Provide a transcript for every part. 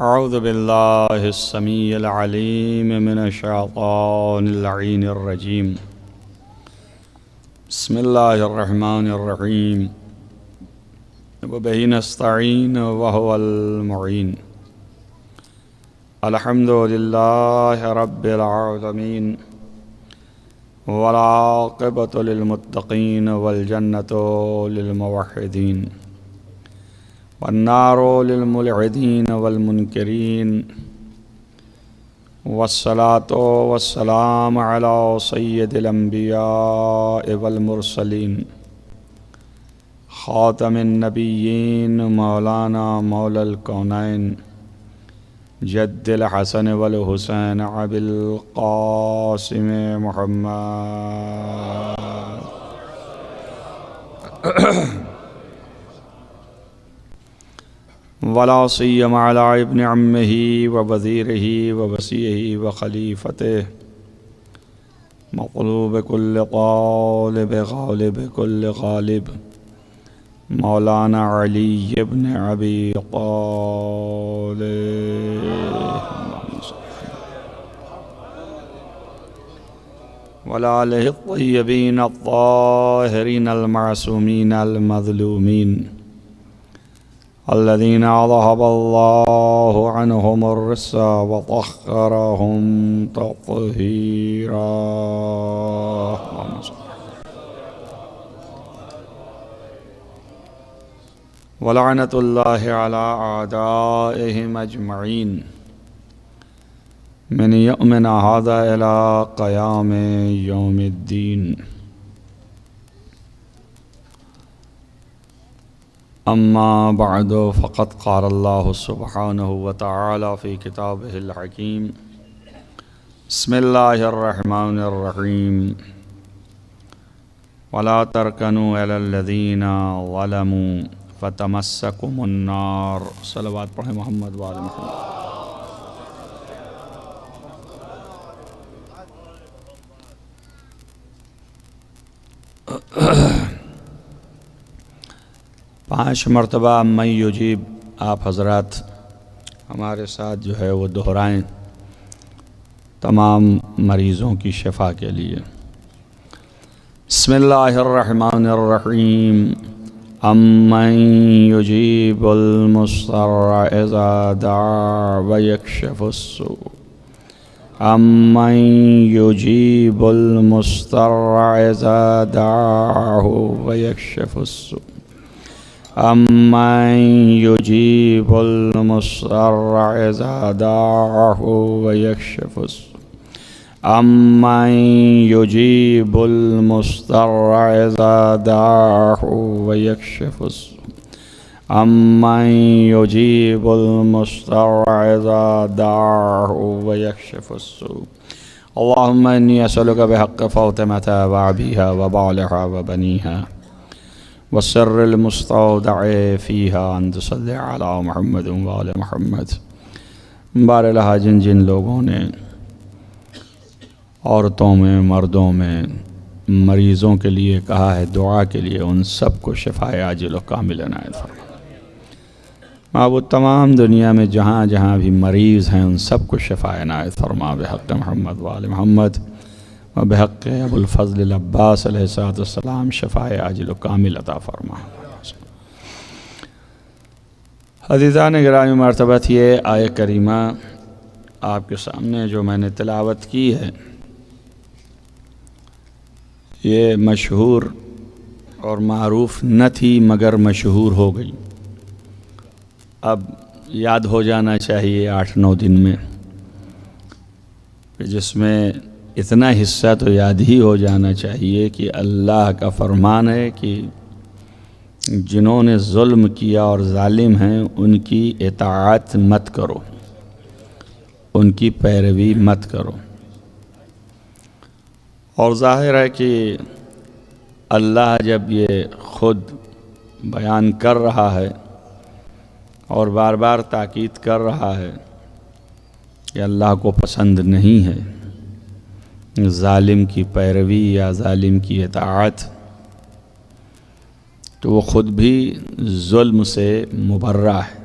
اعوذ باللہ السمیع العلیم من الشیطان اللعین الرجیم بسم اللہ الرحمن الرحیم وبہ نستعین وہو المعین الحمد للہ رب العالمین والعاقبۃ للمتقین والجنۃ للموحدین والنار للملحدین والمنکرین والصلاة والسلام علی سید الانبیاء والمرسلین خاتم النبیین مولانا مولا الکونین جد الحسن والحسین ابی القاسم محمد ولا سیما علی ابن عمہ ووزیرہ ووصیہ وخلیفتہ مقلوب کل قالب غالب کل غالب مولانا علی ابن ابی طالب وآلہ الطیبین الطاہرین المعصومین المظلومین الذين أذهب الله عنهم الرجس وطهرهم تطهيرا ولعنة الله على أعدائهم أجمعين من يومنا هذا إلى قيام يوم الدين. اما بعد فقد قال الله سبحانه وتعالى في كتابه الحكيم بسم الله الرحمن الرحيم ولا تركنوا إلى الذين ظلموا فتمسكم النار. صلوات پڑھیں محمد وآل محمد. پانچ مرتبہ من یجیب آپ حضرات ہمارے ساتھ جو ہے وہ دہرائیں تمام مریضوں کی شفا کے لیے. بسم اللہ الرحمن الرحیم امن یجیب المضطر اذا دعا ویکشف السوء امن یجیب المضطر اذا دعاه ویکشف السوء امن یجیب المضطر اذا دعاه ویکشف السوء امن یجیب المضطر اذا دعاه ویکشف السوء امن یجیب المضطر اذا دعاه ویکشف السوء. اللهم انی اسألک بحق فاطمة وابیها وبعلها وبنیها والسر المستودع فيها ان تصلی علی محمد وآل محمد. بارہا جن جن لوگوں نے عورتوں میں مردوں میں مریضوں کے لیے کہا ہے دعا کے لیے ان سب کو شفائے عاجل و کامل عنایت فرما. معبود تمام دنیا میں جہاں جہاں بھی مریض ہیں ان سب کو شفائے عنایت فرما بحق محمد وآل محمد و بحق ابو الفضل العباس علیہ السلام شفائے عاجل و کامل عطا فرما. عزیزان گرامی مرتبت یہ آیہ کریمہ آپ کے سامنے جو میں نے تلاوت کی ہے یہ مشہور اور معروف نہ تھی مگر مشہور ہو گئی. اب یاد ہو جانا چاہیے 8-9 دن میں جس میں اتنا حصہ تو یاد ہی ہو جانا چاہیے کہ اللہ کا فرمان ہے کہ جنہوں نے ظلم کیا اور ظالم ہیں ان کی اطاعت مت کرو، ان کی پیروی مت کرو. اور ظاہر ہے کہ اللہ جب یہ خود بیان کر رہا ہے اور بار بار تاکید کر رہا ہے کہ اللہ کو پسند نہیں ہے ظالم کی پیروی یا ظالم کی اطاعت، تو وہ خود بھی ظلم سے مبرہ ہے،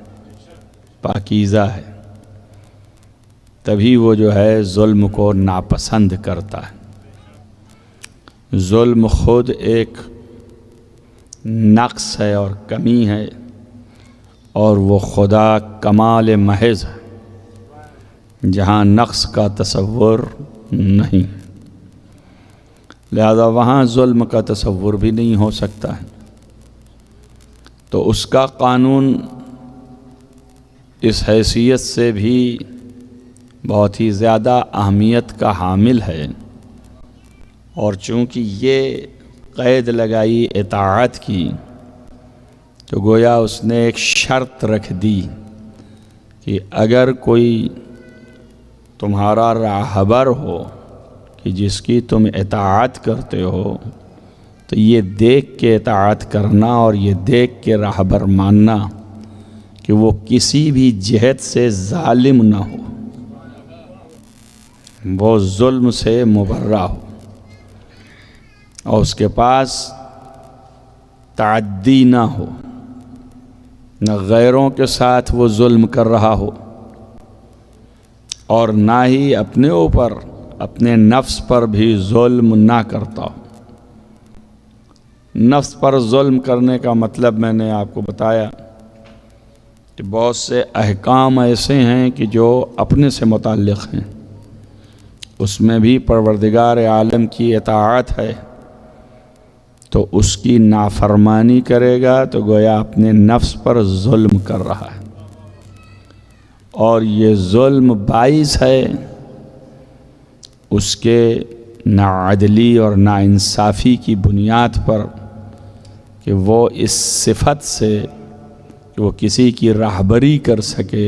پاکیزہ ہے. تبھی وہ جو ہے ظلم کو ناپسند کرتا ہے۔ ظلم خود ایک نقص ہے اور کمی ہے، اور وہ خدا کمال محض ہے جہاں نقص کا تصور نہیں، لہذا وہاں ظلم کا تصور بھی نہیں ہو سکتا ہے۔ تو اس کا قانون اس حیثیت سے بھی بہت ہی زیادہ اہمیت کا حامل ہے، اور چونکہ یہ قید لگائی اطاعت کی تو گویا اس نے ایک شرط رکھ دی کہ اگر کوئی تمہارا راہبر ہو کہ جس کی تم اطاعت کرتے ہو تو یہ دیکھ کے اطاعت کرنا اور یہ دیکھ کے راہبر ماننا کہ وہ کسی بھی جہت سے ظالم نہ ہو، وہ ظلم سے مبرہ ہو، اور اس کے پاس تعدی نہ ہو، نہ غیروں کے ساتھ وہ ظلم کر رہا ہو، اور نہ ہی اپنے اوپر اپنے نفس پر بھی ظلم نہ کرتا ہو۔ نفس پر ظلم کرنے کا مطلب میں نے آپ کو بتایا کہ بہت سے احکام ایسے ہیں کہ جو اپنے سے متعلق ہیں، اس میں بھی پروردگار عالم کی اطاعت ہے، تو اس کی نافرمانی کرے گا تو گویا اپنے نفس پر ظلم کر رہا ہے، اور یہ ظلم باعث ہے اس کے ناعدلی اور ناانصافی کی بنیاد پر کہ وہ اس صفت سے کہ وہ کسی کی راہبری کر سکے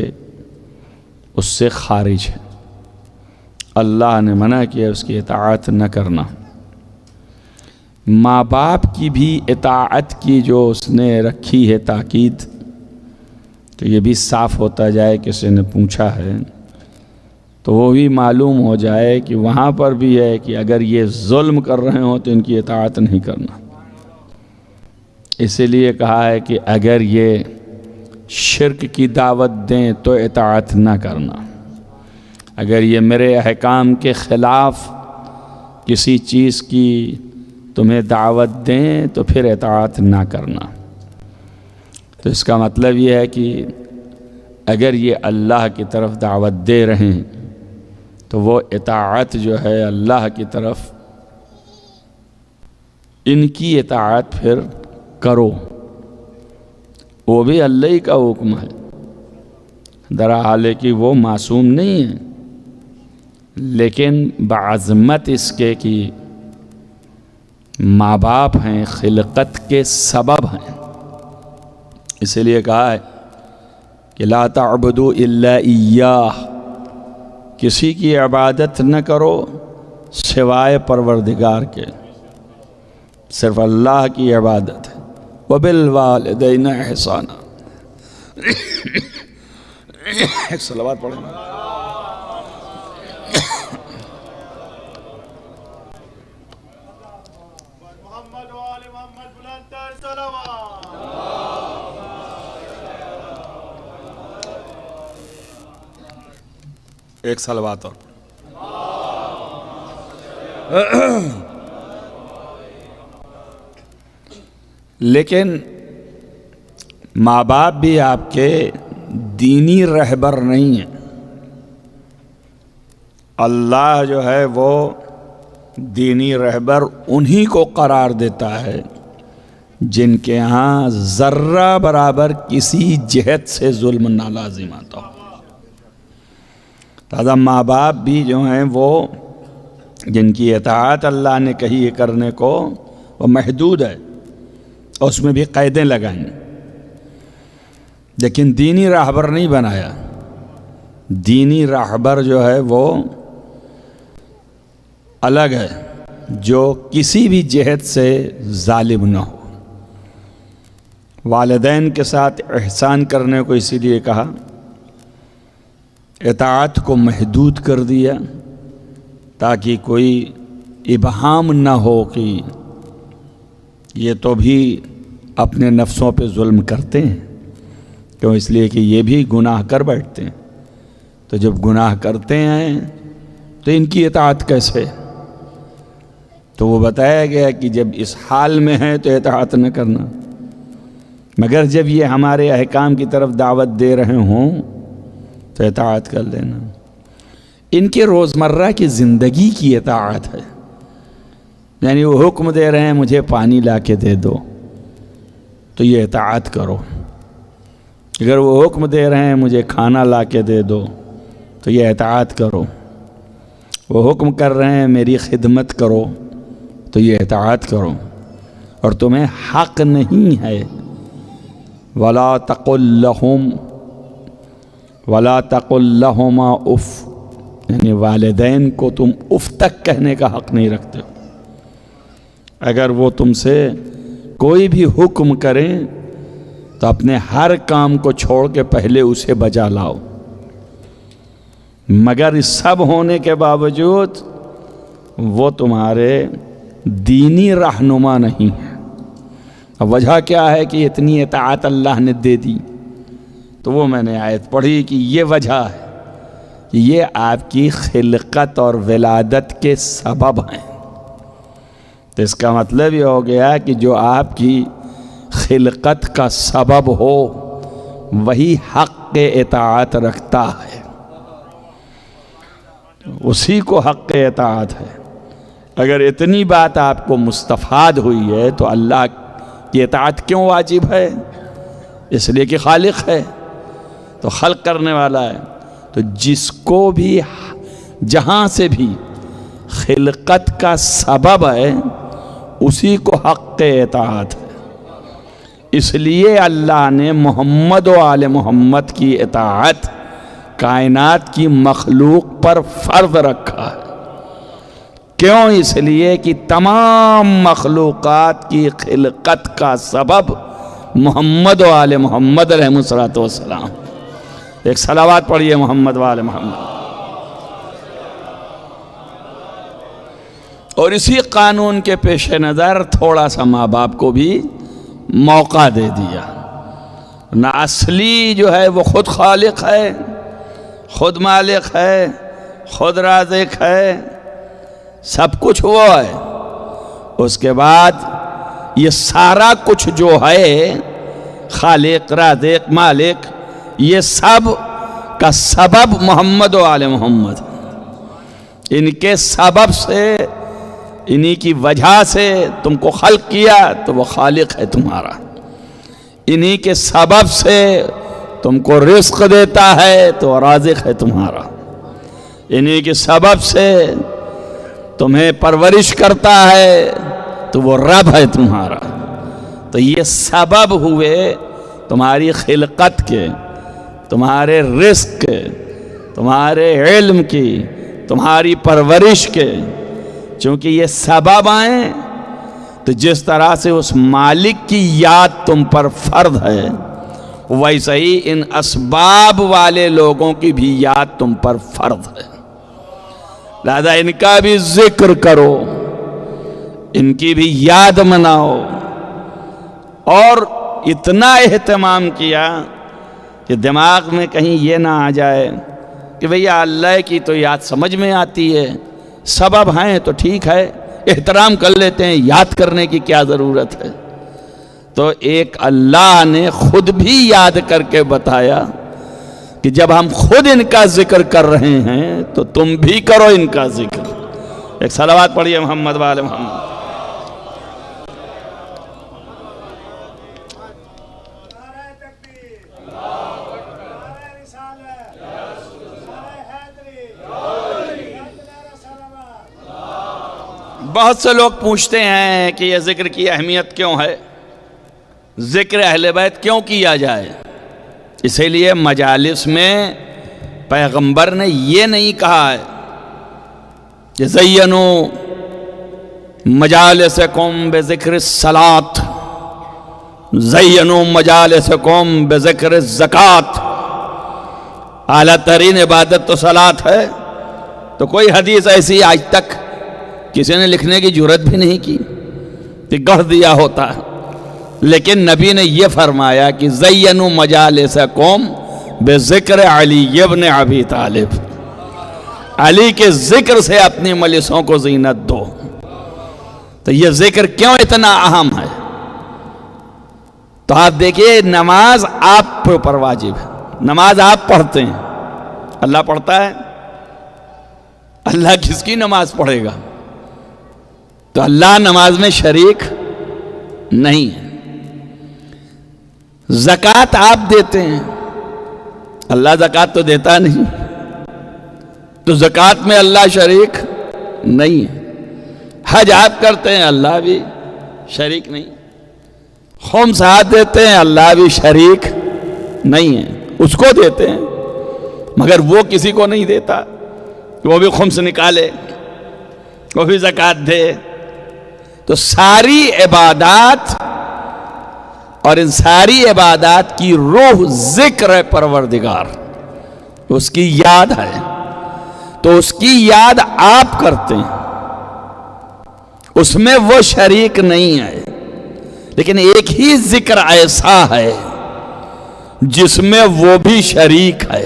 اس سے خارج ہے۔ اللہ نے منع کیا اس کی اطاعت نہ کرنا۔ ماں باپ کی بھی اطاعت کی جو اس نے رکھی ہے تاکید، تو یہ بھی صاف ہوتا جائے، کسی نے پوچھا ہے تو وہ بھی معلوم ہو جائے کہ وہاں پر بھی ہے کہ اگر یہ ظلم کر رہے ہوں تو ان کی اطاعت نہیں کرنا۔ اسی لیے کہا ہے کہ اگر یہ شرک کی دعوت دیں تو اطاعت نہ کرنا، اگر یہ میرے احکام کے خلاف کسی چیز کی تمہیں دعوت دیں تو پھر اطاعت نہ کرنا۔ تو اس کا مطلب یہ ہے کہ اگر یہ اللہ کی طرف دعوت دے رہے ہیں تو وہ اطاعت جو ہے اللہ کی طرف، ان کی اطاعت پھر کرو، وہ بھی اللہ ہی کا حکم ہے، درحال ہے کہ وہ معصوم نہیں ہے، لیکن بعظمت اس کے کہ ماں باپ ہیں، خلقت کے سبب ہیں، اسی لیے کہا ہے کہ لا تعبدوا الا ایاہ، کسی کی عبادت نہ کرو سوائے پروردگار کے، صرف اللہ کی عبادت ہے۔ وبالوالدین احسانا، ایک صلوات پڑھیں۔ محمد وآل محمد بلندتر صلوات۔ ایک صلوات اور لیکن ماں باپ بھی آپ کے دینی رہبر نہیں ہیں۔ اللہ جو ہے وہ دینی رہبر انہی کو قرار دیتا ہے جن کے ہاں ذرہ برابر کسی جہت سے ظلم نہ لازم آتا ہو۔ لہذا ماں باپ بھی جو ہیں وہ جن کی اطاعت اللہ نے کہی ہے کرنے کو، وہ محدود ہے اور اس میں بھی قیدیں لگائیں، لیکن دینی راہبر نہیں بنایا۔ دینی راہبر جو ہے وہ الگ ہے، جو کسی بھی جہت سے ظالم نہ ہو۔ والدین کے ساتھ احسان کرنے کو اسی لیے کہا، اطاعت کو محدود کر دیا تاکہ کوئی ابہام نہ ہو کہ یہ تو بھی اپنے نفسوں پہ ظلم کرتے ہیں، کیوں؟ اس لیے کہ یہ بھی گناہ کر بیٹھتے ہیں، تو جب گناہ کرتے ہیں تو ان کی اطاعت کیسے؟ تو وہ بتایا گیا کہ جب اس حال میں ہے تو اطاعت نہ کرنا، مگر جب یہ ہمارے احکام کی طرف دعوت دے رہے ہوں تو اطاعت کر لینا۔ ان کے روزمرہ کی زندگی کی اطاعت ہے، یعنی وہ حکم دے رہے ہیں مجھے پانی لا کے دے دو تو یہ اطاعت کرو، اگر وہ حکم دے رہے ہیں مجھے کھانا لا کے دے دو تو یہ اطاعت کرو، وہ حکم کر رہے ہیں میری خدمت کرو تو یہ اطاعت کرو، اور تمہیں حق نہیں ہے وَلَا تَقُلْ لَهُمَا اف، یعنی والدین کو تم اف تک کہنے کا حق نہیں رکھتے ہو۔ اگر وہ تم سے کوئی بھی حکم کریں تو اپنے ہر کام کو چھوڑ کے پہلے اسے بجا لاؤ، مگر اس سب ہونے کے باوجود وہ تمہارے دینی رہنما نہیں ہے۔ اب وجہ کیا ہے کہ اتنی اطاعت اللہ نے دے دی؟ تو وہ میں نے آیت پڑھی کہ یہ وجہ ہے کہ یہ آپ کی خلقت اور ولادت کے سبب ہیں۔ تو اس کا مطلب یہ ہو گیا کہ جو آپ کی خلقت کا سبب ہو وہی حق اطاعت رکھتا ہے، اسی کو حق اطاعت ہے۔ اگر اتنی بات آپ کو مستفاد ہوئی ہے تو اللہ کی اطاعت کیوں واجب ہے؟ اس لیے کہ خالق ہے، تو خلق کرنے والا ہے، تو جس کو بھی جہاں سے بھی خلقت کا سبب ہے اسی کو حق اطاعت ہے۔ اس لیے اللہ نے محمد و آل محمد کی اطاعت کائنات کی مخلوق پر فرض رکھا ہے۔ کیوں؟ اس لیے کہ تمام مخلوقات کی خلقت کا سبب محمد و آل محمد علیہ السلام۔ ایک صلوات پڑھیے محمد و آل محمد۔ اور اسی قانون کے پیش نظر تھوڑا سا ماں باپ کو بھی موقع دے دیا، نہ اصلی جو ہے وہ خود خالق ہے، خود مالک ہے، خود رازق ہے، سب کچھ وہ ہے، اس کے بعد یہ سارا کچھ جو ہے خالق، رازق، مالک، یہ سب کا سبب محمد و آل محمد، ان کے سبب سے، انہی کی وجہ سے تم کو خلق کیا تو وہ خالق ہے تمہارا، انہی کے سبب سے تم کو رزق دیتا ہے تو رازق ہے تمہارا، انہی کے سبب سے تمہیں پرورش کرتا ہے تو وہ رب ہے تمہارا۔ تو یہ سبب ہوئے تمہاری خلقت کے، تمہارے رزق کے، تمہارے علم کی، تمہاری پرورش کے، چونکہ یہ سبب آئیں تو جس طرح سے اس مالک کی یاد تم پر فرض ہے ویسے ہی ان اسباب والے لوگوں کی بھی یاد تم پر فرض ہے، لہذا ان کا بھی ذکر کرو، ان کی بھی یاد مناؤ، اور اتنا اہتمام کیا کہ دماغ میں کہیں یہ نہ آ جائے کہ بھیا اللہ کی تو یاد سمجھ میں آتی ہے، سبب ہیں تو ٹھیک ہے، احترام کر لیتے ہیں، یاد کرنے کی کیا ضرورت ہے؟ تو ایک اللہ نے خود بھی یاد کر کے بتایا کہ جب ہم خود ان کا ذکر کر رہے ہیں تو تم بھی کرو ان کا ذکر۔ ایک صلوات پڑھیے محمد و آل محمد۔ بہت سے لوگ پوچھتے ہیں کہ یہ ذکر کی اہمیت کیوں ہے، ذکر اہل بیت کیوں کیا جائے؟ اسی لیے مجالس میں پیغمبر نے یہ نہیں کہا ہے کہ زینو مجالسکم بذکر الصلاۃ، زینو مجالسکم بذکر الزکوٰۃ۔ اعلیٰ ترین عبادت تو صلاۃ ہے، تو کوئی حدیث ایسی آج تک کسی نے لکھنے کی جرات بھی نہیں کی کہ گڑھ دیا ہوتا ہے، لیکن نبی نے یہ فرمایا کہ زینوا مجالسکم بذکر علی ابن ابی طالب، علی کے ذکر سے اپنی مجلسوں کو زینت دو۔ تو یہ ذکر کیوں اتنا اہم ہے؟ تو آپ دیکھیے نماز آپ پر اوپر واجب ہے، نماز آپ پڑھتے ہیں، اللہ پڑھتا ہے؟ اللہ کس کی نماز پڑھے گا؟ تو اللہ نماز میں شریک نہیں ہے۔ زکوٰۃ آپ دیتے ہیں، اللہ زکوٰۃ تو دیتا نہیں، تو زکوٰۃ میں اللہ شریک نہیں ہے۔ حج آپ کرتے ہیں، اللہ بھی شریک نہیں۔ خمس آپ دیتے ہیں، اللہ بھی شریک نہیں ہے، اس کو دیتے ہیں مگر وہ کسی کو نہیں دیتا، وہ بھی خمس نکالے، وہ بھی زکوٰۃ دے۔ تو ساری عبادات اور ان ساری عبادات کی روح ذکر ہے پروردگار، اس کی یاد ہے، تو اس کی یاد آپ کرتے ہیں، اس میں وہ شریک نہیں ہے۔ لیکن ایک ہی ذکر ایسا ہے جس میں وہ بھی شریک ہے،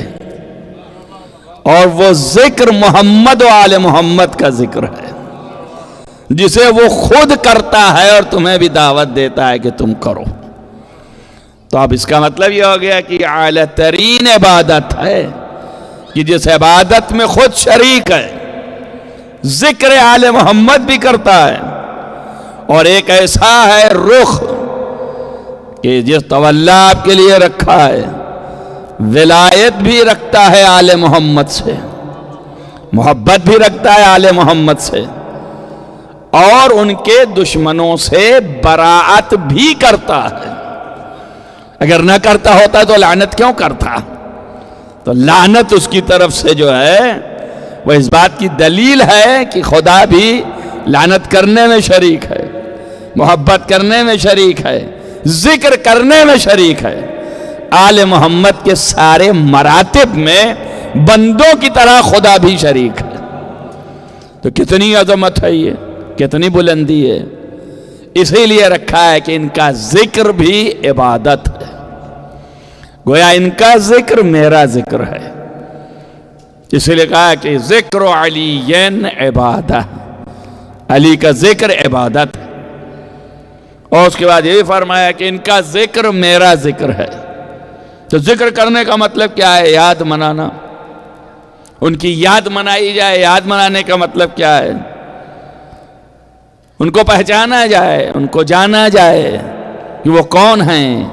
اور وہ ذکر محمد و آل محمد کا ذکر ہے، جسے وہ خود کرتا ہے اور تمہیں بھی دعوت دیتا ہے کہ تم کرو۔ تو اب اس کا مطلب یہ ہو گیا کہ اعلیٰ ترین عبادت ہے کہ جس عبادت میں خود شریک ہے، ذکر آل محمد بھی کرتا ہے، اور ایک ایسا ہے رخ کہ جس تولا آپ کے لیے رکھا ہے، ولایت بھی رکھتا ہے آل محمد سے، محبت بھی رکھتا ہے آل محمد سے، اور ان کے دشمنوں سے براعت بھی کرتا ہے۔ اگر نہ کرتا ہوتا تو لعنت کیوں کرتا؟ تو لعنت اس کی طرف سے جو ہے وہ اس بات کی دلیل ہے کہ خدا بھی لعنت کرنے میں شریک ہے، محبت کرنے میں شریک ہے، ذکر کرنے میں شریک ہے۔ آل محمد کے سارے مراتب میں بندوں کی طرح خدا بھی شریک ہے۔ تو کتنی عظمت ہے، یہ کتنی بلندی ہے۔ اسی لیے رکھا ہے کہ ان کا ذکر بھی عبادت ہے، گویا ان کا ذکر میرا ذکر ہے۔ اسی لیے کہا کہ ذکر علی عبادہ، علی کا ذکر عبادت ہے۔ اور اس کے بعد یہ فرمایا کہ ان کا ذکر میرا ذکر ہے۔ تو ذکر کرنے کا مطلب کیا ہے؟ یاد منانا، ان کی یاد منائی جائے۔ یاد منانے کا مطلب کیا ہے؟ ان کو پہچانا جائے، ان کو جانا جائے کہ وہ کون ہیں،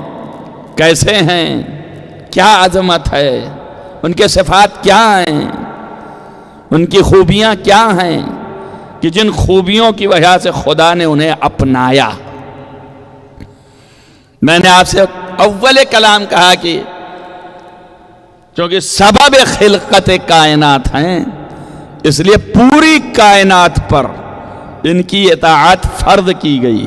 کیسے ہیں، کیا عظمت ہے، ان کے صفات کیا ہیں، ان کی خوبیاں کیا ہیں، کہ جن خوبیوں کی وجہ سے خدا نے انہیں اپنایا۔ میں نے آپ سے اول کلام کہا کہ چونکہ سبب خلقت کائنات ہیں، اس لیے پوری کائنات پر ان کی اطاعت فرض کی گئی،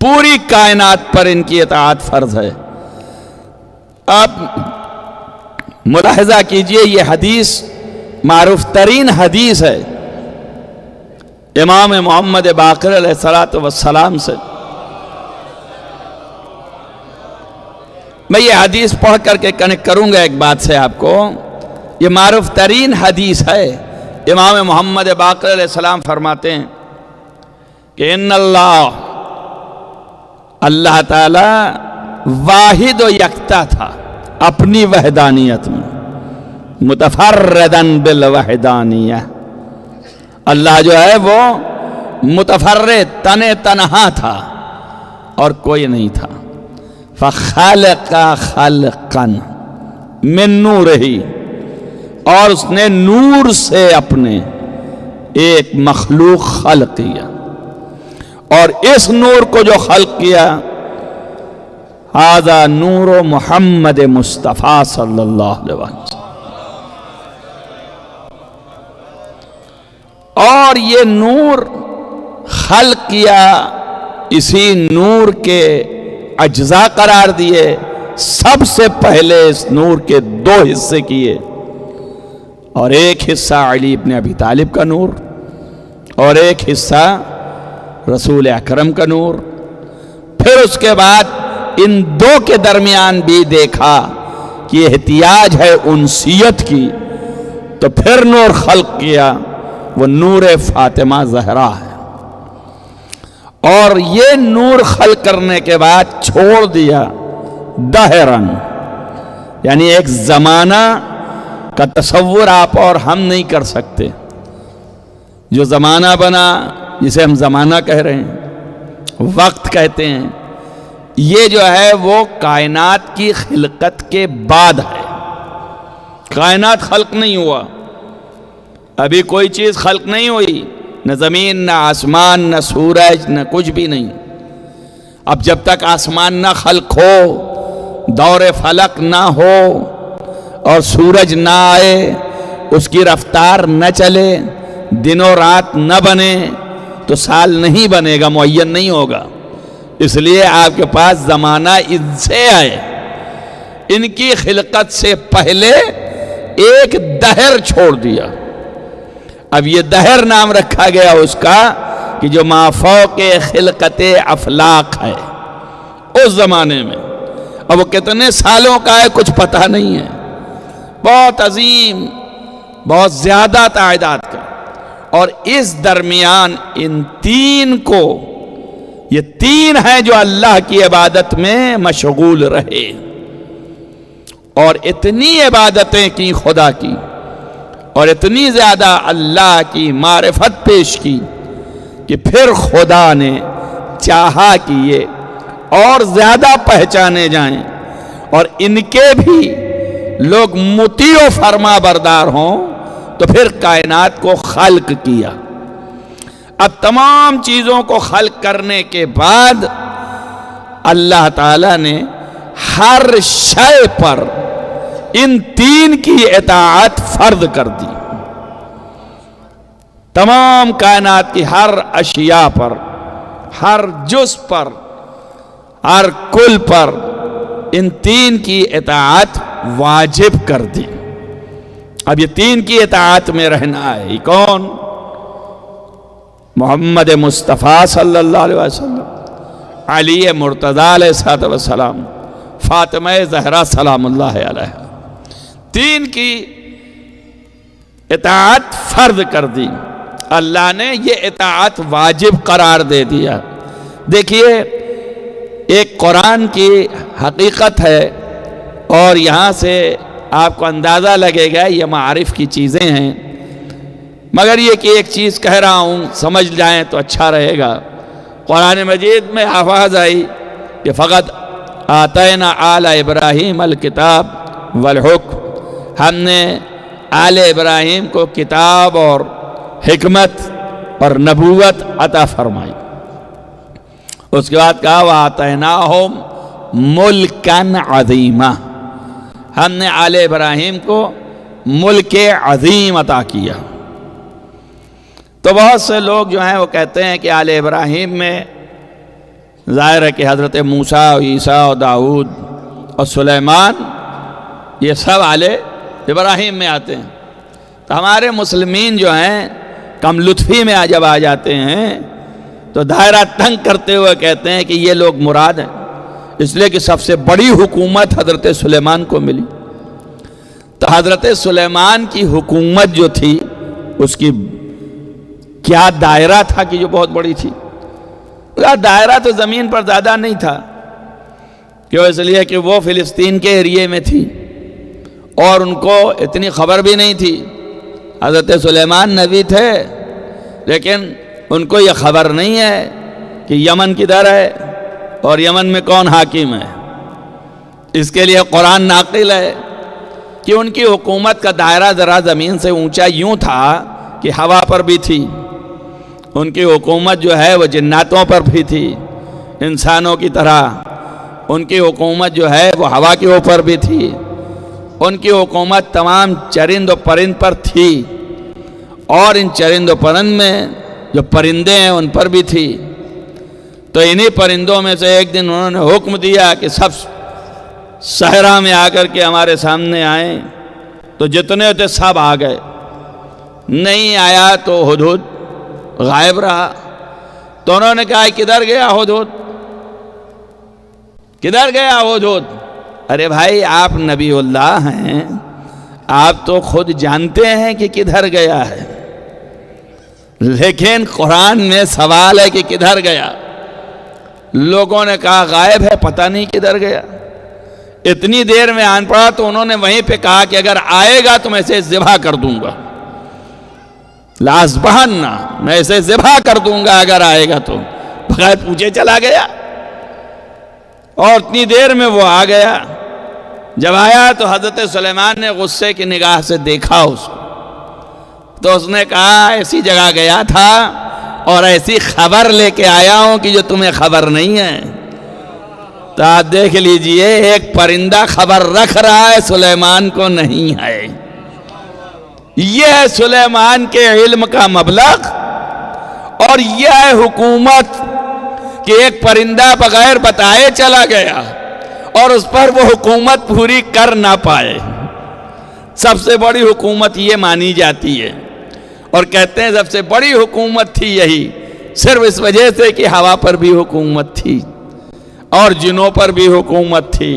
پوری کائنات پر ان کی اطاعت فرض ہے۔ آپ ملاحظہ کیجئے، یہ حدیث معروف ترین حدیث ہے امام محمد باقر علیہ السلام سے۔ میں یہ حدیث پڑھ کر کے کنیکٹ کروں گا ایک بات سے آپ کو۔ یہ معروف ترین حدیث ہے۔ امام محمد باقر علیہ السلام فرماتے ہیں کہ ان اللہ تعالی واحد و یکتا تھا اپنی وحدانیت میں، متفردن بالوحدانیہ۔ اللہ جو ہے وہ متفرد، تنہا تھا اور کوئی نہیں تھا۔ فخلق خلقا من نورہ، اور اس نے نور سے اپنے ایک مخلوق خلق کیا، اور اس نور کو جو خلق کیا، ھذا نور محمد مصطفیٰ صلی اللہ علیہ وسلم۔ اور یہ نور خلق کیا، اسی نور کے اجزاء قرار دیے۔ سب سے پہلے اس نور کے دو حصے کیے، اور ایک حصہ علی ابن ابی طالب کا نور، اور ایک حصہ رسول اکرم کا نور۔ پھر اس کے بعد ان دو کے درمیان بھی دیکھا کہ احتیاج ہے انسیت کی، تو پھر نور خلق کیا، وہ نور فاطمہ زہرا ہے۔ اور یہ نور خلق کرنے کے بعد چھوڑ دیا دہرن، یعنی ایک زمانہ کا تصور آپ اور ہم نہیں کر سکتے۔ جو زمانہ بنا، جسے ہم زمانہ کہہ رہے ہیں، وقت کہتے ہیں، یہ جو ہے وہ کائنات کی خلقت کے بعد ہے۔ کائنات خلق نہیں ہوا، ابھی کوئی چیز خلق نہیں ہوئی، نہ زمین، نہ آسمان، نہ سورج، نہ کچھ بھی نہیں۔ اب جب تک آسمان نہ خلق ہو، دور فلک نہ ہو، اور سورج نہ آئے، اس کی رفتار نہ چلے، دن و رات نہ بنے، تو سال نہیں بنے گا، معین نہیں ہوگا۔ اس لیے آپ کے پاس زمانہ ان سے آئے، ان کی خلقت سے پہلے ایک دہر چھوڑ دیا۔ اب یہ دہر نام رکھا گیا اس کا کہ جو مافوق خلقت افلاق ہے اس زمانے میں۔ اب وہ کتنے سالوں کا ہے کچھ پتہ نہیں ہے، بہت عظیم، بہت زیادہ تعداد کا۔ اور اس درمیان ان تین کو، یہ تین ہیں جو اللہ کی عبادت میں مشغول رہے، اور اتنی عبادتیں کی خدا کی، اور اتنی زیادہ اللہ کی معرفت پیش کی کہ پھر خدا نے چاہا کہ یہ اور زیادہ پہچانے جائیں، اور ان کے بھی لوگ مطیع و فرما بردار ہوں، تو پھر کائنات کو خلق کیا۔ اب تمام چیزوں کو خلق کرنے کے بعد اللہ تعالیٰ نے ہر شے پر ان تین کی اطاعت فرض کر دی۔ تمام کائنات کی ہر اشیاء پر، ہر جز پر، ہر کل پر ان تین کی اطاعت واجب کر دی۔ اب یہ تین کی اطاعت میں رہنا ہے، یہ کون؟ محمد مصطفیٰ صلی اللہ علیہ وسلم، علی مرتضیٰ علیہ السلام، فاطمہ زہرا سلام اللہ علیہ، تین کی اطاعت فرض کر دی۔ اللہ نے یہ اطاعت واجب قرار دے دیا۔ دیکھیے، ایک قرآن کی حقیقت ہے، اور یہاں سے آپ کو اندازہ لگے گا یہ معارف کی چیزیں ہیں، مگر یہ کہ ایک چیز کہہ رہا ہوں سمجھ جائیں تو اچھا رہے گا۔ قرآن مجید میں آواز آئی کہ فقط آتینا آل ابراہیم الکتاب والحکم، ہم نے آل ابراہیم کو کتاب اور حکمت اور نبوت عطا فرمائی۔ اس کے بعد کہا وَآتَيْنَاهُمْ مُلْكًا عَظِيمًا، ہم نے آل ابراہیم کو ملک عظیم عطا کیا۔ تو بہت سے لوگ جو ہیں وہ کہتے ہیں کہ آل ابراہیم میں ظاہر ہے کہ حضرت موسیٰ اور عیسیٰ اور داؤد اور سلیمان یہ سب آل ابراہیم میں آتے ہیں۔ تو ہمارے مسلمین جو ہیں کم لطفی میں جب آ جاتے ہیں تو دائرہ تنگ کرتے ہوئے کہتے ہیں کہ یہ لوگ مراد ہیں، اس لیے کہ سب سے بڑی حکومت حضرت سلیمان کو ملی۔ تو حضرت سلیمان کی حکومت جو تھی اس کی کیا دائرہ تھا کہ جو بہت بڑی تھی؟ دائرہ تو زمین پر زیادہ نہیں تھا، کیوں؟ اس لیے کہ وہ فلسطین کے ایریے میں تھی، اور ان کو اتنی خبر بھی نہیں تھی۔ حضرت سلیمان نبی تھے، لیکن ان کو یہ خبر نہیں ہے کہ یمن کدھر ہے اور یمن میں کون حاکم ہے۔ اس کے لیے قرآن ناقل ہے کہ ان کی حکومت کا دائرہ ذرا زمین سے اونچا یوں تھا کہ ہوا پر بھی تھی۔ ان کی حکومت جو ہے وہ جناتوں پر بھی تھی، انسانوں کی طرح۔ ان کی حکومت جو ہے وہ ہوا کے اوپر بھی تھی۔ ان کی حکومت تمام چرند و پرند پر تھی، اور ان چرند و پرند میں جو پرندے ہیں ان پر بھی تھی۔ تو انہی پرندوں میں سے ایک دن انہوں نے حکم دیا کہ سب صحرا میں آ کر کے ہمارے سامنے آئیں، تو جتنے تھے سب آ گئے۔ نہیں آیا تو ہدہد غائب رہا۔ تو انہوں نے کہا کدھر گیا ہدہد، کدھر گیا ہدہد؟ ارے بھائی آپ نبی اللہ ہیں، آپ تو خود جانتے ہیں کہ کدھر گیا ہے، لیکن قرآن میں سوال ہے کہ کدھر گیا؟ لوگوں نے کہا غائب ہے، پتہ نہیں کدھر گیا۔ اتنی دیر میں آن پڑا تو انہوں نے وہیں پہ کہا کہ اگر آئے گا تو میں اسے ذبح کر دوں گا، لَأَذْبَحَنَّ، میں اسے ذبح کر دوں گا اگر آئے گا تو۔ بغیر پوچھے چلا گیا، اور اتنی دیر میں وہ آ گیا۔ جب آیا تو حضرت سلیمان نے غصے کی نگاہ سے دیکھا اس کو، تو اس نے کہا ایسی جگہ گیا تھا اور ایسی خبر لے کے آیا ہوں کہ جو تمہیں خبر نہیں ہے۔ تو آپ دیکھ لیجئے، ایک پرندہ خبر رکھ رہا ہے، سلیمان کو نہیں ہے۔ یہ ہے سلیمان کے علم کا مبلغ، اور یہ ہے حکومت کہ ایک پرندہ بغیر بتائے چلا گیا اور اس پر وہ حکومت پوری کر نہ پائے۔ سب سے بڑی حکومت یہ مانی جاتی ہے، اور کہتے ہیں سب سے بڑی حکومت تھی یہی، صرف اس وجہ سے کہ ہوا پر بھی حکومت تھی اور جنوں پر بھی حکومت تھی۔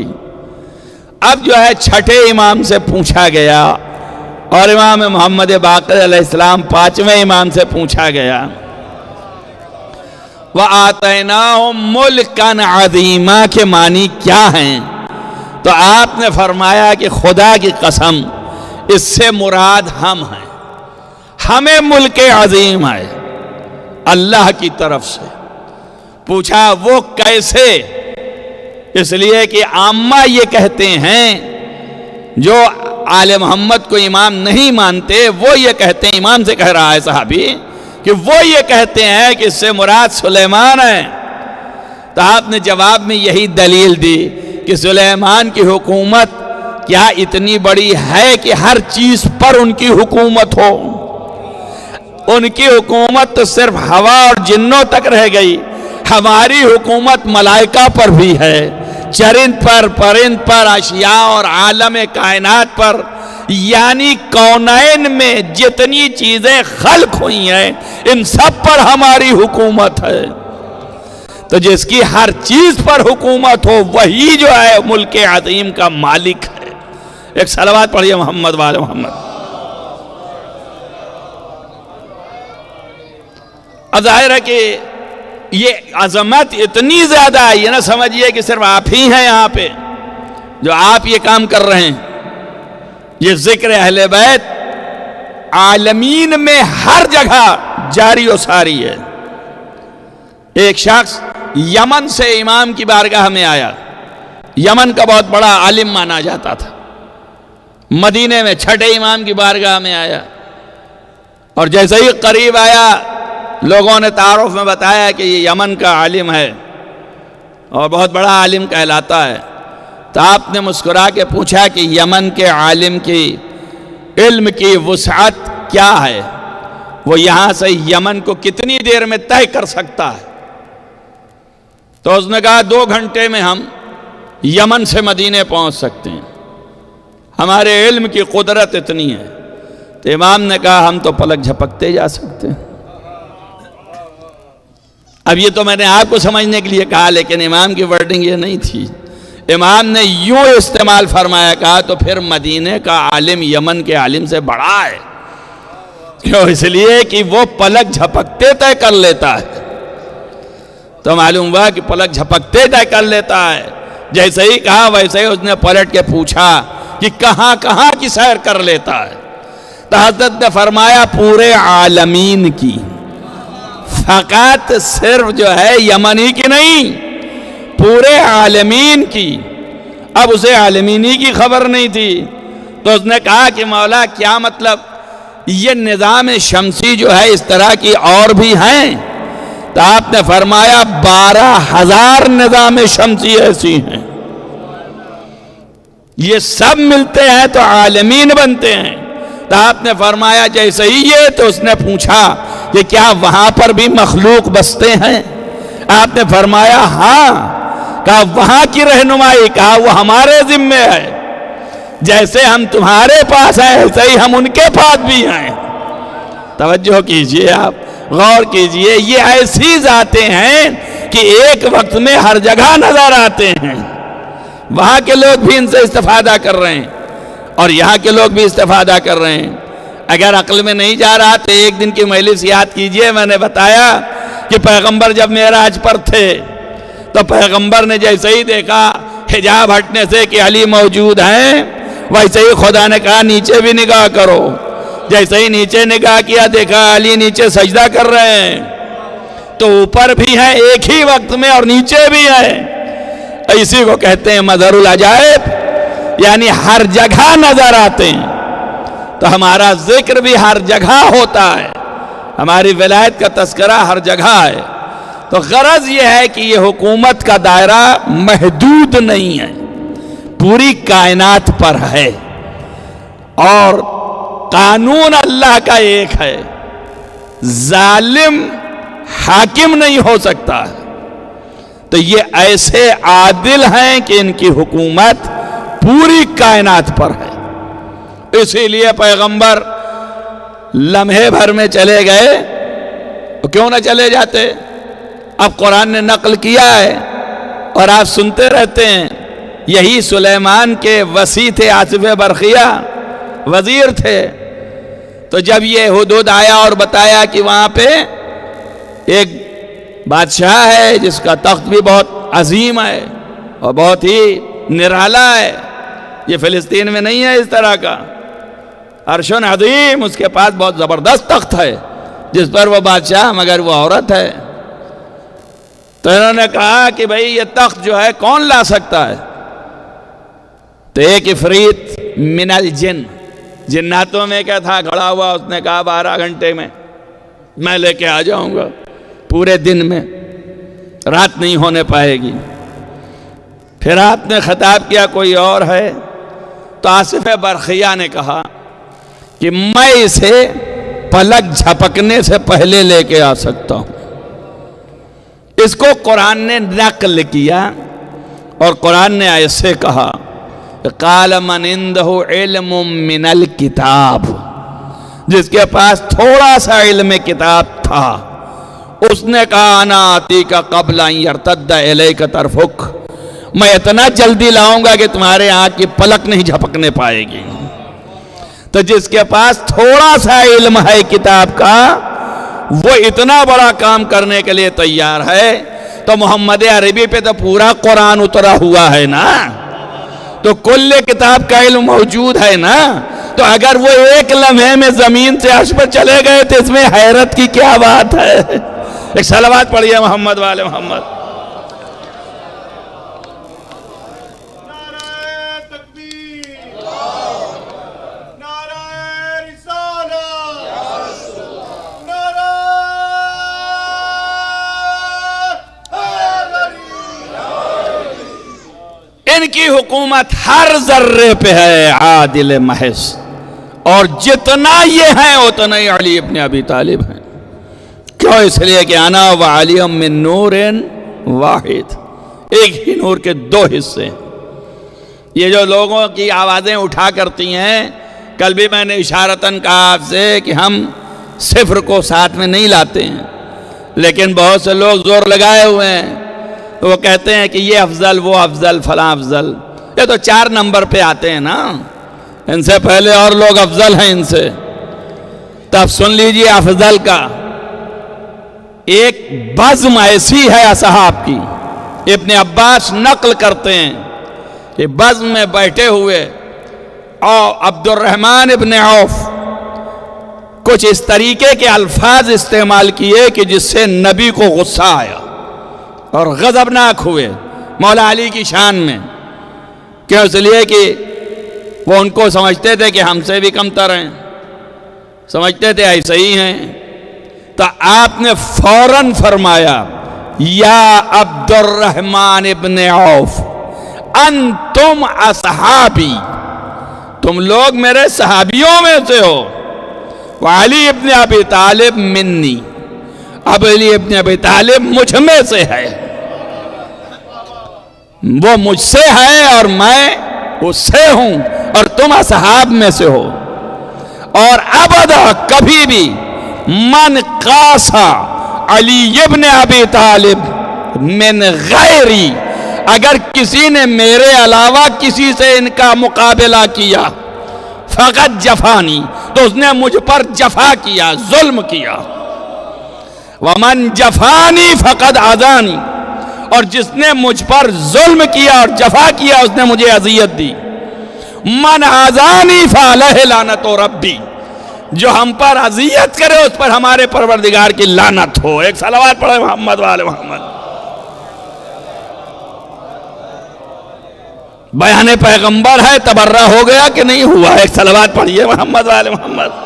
اب جو ہے چھٹے امام سے پوچھا گیا، اور امام محمد باقر علیہ السلام پانچویں امام سے پوچھا گیا، وَآتَيْنَاهُمْ مُلْكًا عَظِيمًا کے معنی کیا ہیں؟ تو آپ نے فرمایا کہ خدا کی قسم، اس سے مراد ہم ہیں، ہمیں ملک عظیم ہے اللہ کی طرف سے۔ پوچھا وہ کیسے؟ اس لیے کہ عامہ یہ کہتے ہیں، جو آل محمد کو امام نہیں مانتے وہ یہ کہتے ہیں، امام سے کہہ رہا ہے صحابی، کہ وہ یہ کہتے ہیں کہ اس سے مراد سلیمان ہے۔ تو آپ نے جواب میں یہی دلیل دی کہ سلیمان کی حکومت کیا اتنی بڑی ہے کہ ہر چیز پر ان کی حکومت ہو؟ ان کی حکومت تو صرف ہوا اور جنوں تک رہ گئی، ہماری حکومت ملائکہ پر بھی ہے، چرند پر، پرند پر، اشیاء اور عالم کائنات پر، یعنی کونین میں جتنی چیزیں خلق ہوئی ہیں ان سب پر ہماری حکومت ہے۔ تو جس کی ہر چیز پر حکومت ہو وہی جو ہے ملک عظیم کا مالک ہے۔ ایک صلوات پڑھیے محمد وآل محمد۔ ظاہر ہے کہ یہ عظمت اتنی زیادہ ہے، یہ نہ سمجھیے کہ صرف آپ ہی ہیں یہاں پہ جو آپ یہ کام کر رہے ہیں۔ یہ ذکر اہل بیت عالمین میں ہر جگہ جاری و ساری ہے۔ ایک شخص یمن سے امام کی بارگاہ میں آیا، یمن کا بہت بڑا عالم مانا جاتا تھا، مدینے میں چھٹے امام کی بارگاہ میں آیا، اور جیسے ہی قریب آیا لوگوں نے تعارف میں بتایا کہ یہ یمن کا عالم ہے اور بہت بڑا عالم کہلاتا ہے۔ تو آپ نے مسکرا کے پوچھا کہ یمن کے عالم کی علم کی وسعت کیا ہے، وہ یہاں سے یمن کو کتنی دیر میں طے کر سکتا ہے؟ تو اس نے کہا 2 گھنٹے میں ہم یمن سے مدینے پہنچ سکتے ہیں، ہمارے علم کی قدرت اتنی ہے۔ تو امام نے کہا ہم تو پلک جھپکتے جا سکتے ہیں۔ اب یہ تو میں نے آپ کو سمجھنے کے لیے کہا، لیکن امام کی ورڈنگ یہ نہیں تھی۔ امام نے یوں استعمال فرمایا، کہا تو پھر مدینے کا عالم یمن کے عالم سے بڑا ہے، کیوں؟ اس لیے کہ وہ پلک جھپکتے طے کر لیتا ہے۔ تو معلوم ہوا کہ پلک جھپکتے طے کر لیتا ہے۔ جیسے ہی کہا ویسے ہی اس نے پلٹ کے پوچھا کہ کہاں کہاں کی سیر کر لیتا ہے؟ تو حضرت نے فرمایا پورے عالمین کی، فقط صرف جو ہے یمنی کی نہیں، پورے عالمین کی۔ اب اسے عالمینی کی خبر نہیں تھی، تو اس نے کہا کہ مولا کیا مطلب؟ یہ نظام شمسی جو ہے اس طرح کی اور بھی ہیں؟ تو آپ نے فرمایا 12,000 نظام شمسی ایسی ہیں، یہ سب ملتے ہیں تو عالمین بنتے ہیں۔ تو آپ نے فرمایا جیسے ہی یہ، تو اس نے پوچھا کہ کیا وہاں پر بھی مخلوق بستے ہیں؟ آپ نے فرمایا ہاں۔ کہا وہاں کی رہنمائی؟ کہا وہ ہمارے ذمے ہے، جیسے ہم تمہارے پاس ہیں ایسے ہی ہم ان کے پاس بھی ہیں۔ توجہ کیجئے، آپ غور کیجئے، یہ ایسی ذاتیں ہیں کہ ایک وقت میں ہر جگہ نظر آتے ہیں، وہاں کے لوگ بھی ان سے استفادہ کر رہے ہیں اور یہاں کے لوگ بھی استفادہ کر رہے ہیں۔ اگر عقل میں نہیں جا رہا تو ایک دن کی مجلس یاد کیجئے، میں نے بتایا کہ پیغمبر جب معراج پر تھے تو پیغمبر نے جیسے ہی دیکھا حجاب ہٹنے سے کہ علی موجود ہیں، ویسے ہی خدا نے کہا نیچے بھی نگاہ کرو۔ جیسے ہی نیچے نگاہ کیا دیکھا علی نیچے سجدہ کر رہے ہیں، تو اوپر بھی ہیں ایک ہی وقت میں اور نیچے بھی ہیں۔ اسی کو کہتے ہیں مظہر العجائب، یعنی ہر جگہ نظر آتے ہیں۔ تو ہمارا ذکر بھی ہر جگہ ہوتا ہے، ہماری ولایت کا تذکرہ ہر جگہ ہے۔ تو غرض یہ ہے کہ یہ حکومت کا دائرہ محدود نہیں ہے، پوری کائنات پر ہے، اور قانون اللہ کا ایک ہے، ظالم حاکم نہیں ہو سکتا ہے۔ تو یہ ایسے عادل ہیں کہ ان کی حکومت پوری کائنات پر ہے۔ اسی لیے پیغمبر لمحے بھر میں چلے گئے، کیوں نہ چلے جاتے؟ اب قرآن نے نقل کیا ہے اور آپ سنتے رہتے ہیں۔ یہی سلیمان کے وصی تھے، آصف برقیہ وزیر تھے۔ تو جب یہ حدود آیا اور بتایا کہ وہاں پہ ایک بادشاہ ہے جس کا تخت بھی بہت عظیم ہے اور بہت ہی نرالا ہے، یہ فلسطین میں نہیں ہے اس طرح کا، عرش عظیم، اس کے پاس بہت زبردست تخت ہے جس پر وہ بادشاہ مگر وہ عورت ہے۔ تو انہوں نے کہا کہ بھئی یہ تخت جو ہے کون لا سکتا ہے؟ تو ایک عفریت من الجن، جناتوں میں کیا تھا کھڑا ہوا، اس نے کہا 12 گھنٹے میں لے کے آ جاؤں گا، پورے دن میں، رات نہیں ہونے پائے گی۔ پھر آپ نے خطاب کیا کوئی اور ہے؟ تو آصف برقیہ نے کہا کہ میں اسے پلک جھپکنے سے پہلے لے کے آ سکتا ہوں۔ اس کو قرآن نے نقل کیا اور قرآن نے ایسے کہا، قال من عنده علم من الکتاب، جس کے پاس تھوڑا سا علم کتاب تھا، اس نے کہا انا آتیک قبل ان یرتد الیک طرفک، میں اتنا جلدی لاؤں گا کہ تمہارے آنکھ کی پلک نہیں جھپکنے پائے گی۔ تو جس کے پاس تھوڑا سا علم ہے کتاب کا، وہ اتنا بڑا کام کرنے کے لیے تیار ہے۔ تو محمد عربی پہ تو پورا قرآن اترا ہوا ہے نا، تو کل کتاب کا علم موجود ہے نا، تو اگر وہ ایک لمحے میں زمین سے عرش پر چلے گئے تو اس میں حیرت کی کیا بات ہے؟ ایک صلوات پڑھیے محمد والے محمد۔ نعرہ تکبیر، نعرہ رسالت، نعرہ حیدری۔ ان کی حکومت ہر ذرے پہ ہے، عادل محض، اور جتنا یہ ہیں اتنا ہی علی ابن ابی طالب ہیں۔ کیوں؟ اس لیے کہ انا وعلی من نور واحد، ایک ہی نور کے 2 حصے ہیں۔ یہ جو لوگوں کی آوازیں اٹھا کرتی ہیں، کل بھی میں نے اشارتاً کہا آپ سے کہ ہم صفر کو ساتھ میں نہیں لاتے ہیں، لیکن بہت سے لوگ زور لگائے ہوئے ہیں، وہ کہتے ہیں کہ یہ افضل، وہ افضل، فلاں افضل، یہ تو 4 نمبر پہ آتے ہیں نا، ان سے پہلے اور لوگ افضل ہیں ان سے۔ تب سن لیجئے افضل کا ایک بزم ایسی ہے اصحاب کی، ابن عباس نقل کرتے ہیں کہ بزم میں بیٹھے ہوئے اور عبد الرحمن ابن عوف کچھ اس طریقے کے الفاظ استعمال کیے کہ جس سے نبی کو غصہ آیا اور غضبناک ہوئے مولا علی کی شان میں۔ کیوں؟ اس لیے کہ وہ ان کو سمجھتے تھے کہ ہم سے بھی کمتر ہیں، سمجھتے تھے ایسے ہی ہیں۔ تو آپ نے فوراً فرمایا یا عبد الرحمن ابن عوف انتم اصحابی، تم لوگ میرے صحابیوں میں سے ہو، وعلی ابن ابی طالب منی، اب علی ابن ابی طالب مجھ میں سے ہے، وہ مجھ سے ہے اور میں اس سے ہوں، اور تم اصحاب میں سے ہو۔ اور ابدا کبھی بھی من قاسا علی ابن ابی طالب من غیری، اگر کسی نے میرے علاوہ کسی سے ان کا مقابلہ کیا فقط جفانی، تو اس نے مجھ پر جفا کیا، ظلم کیا۔ ومن جفانی فقط اذانی، اور جس نے مجھ پر ظلم کیا اور جفا کیا اس نے مجھے اذیت دی۔ من اذانی فعلیہ لعنت ربی، جو ہم پر اذیت کرے اس پر ہمارے پروردگار کی لعنت ہو۔ ایک صلوات پڑھے محمد وآل محمد۔ بیان پیغمبر ہے، تبرہ ہو گیا کہ نہیں ہوا؟ ایک صلوات پڑھیے محمد وآل محمد۔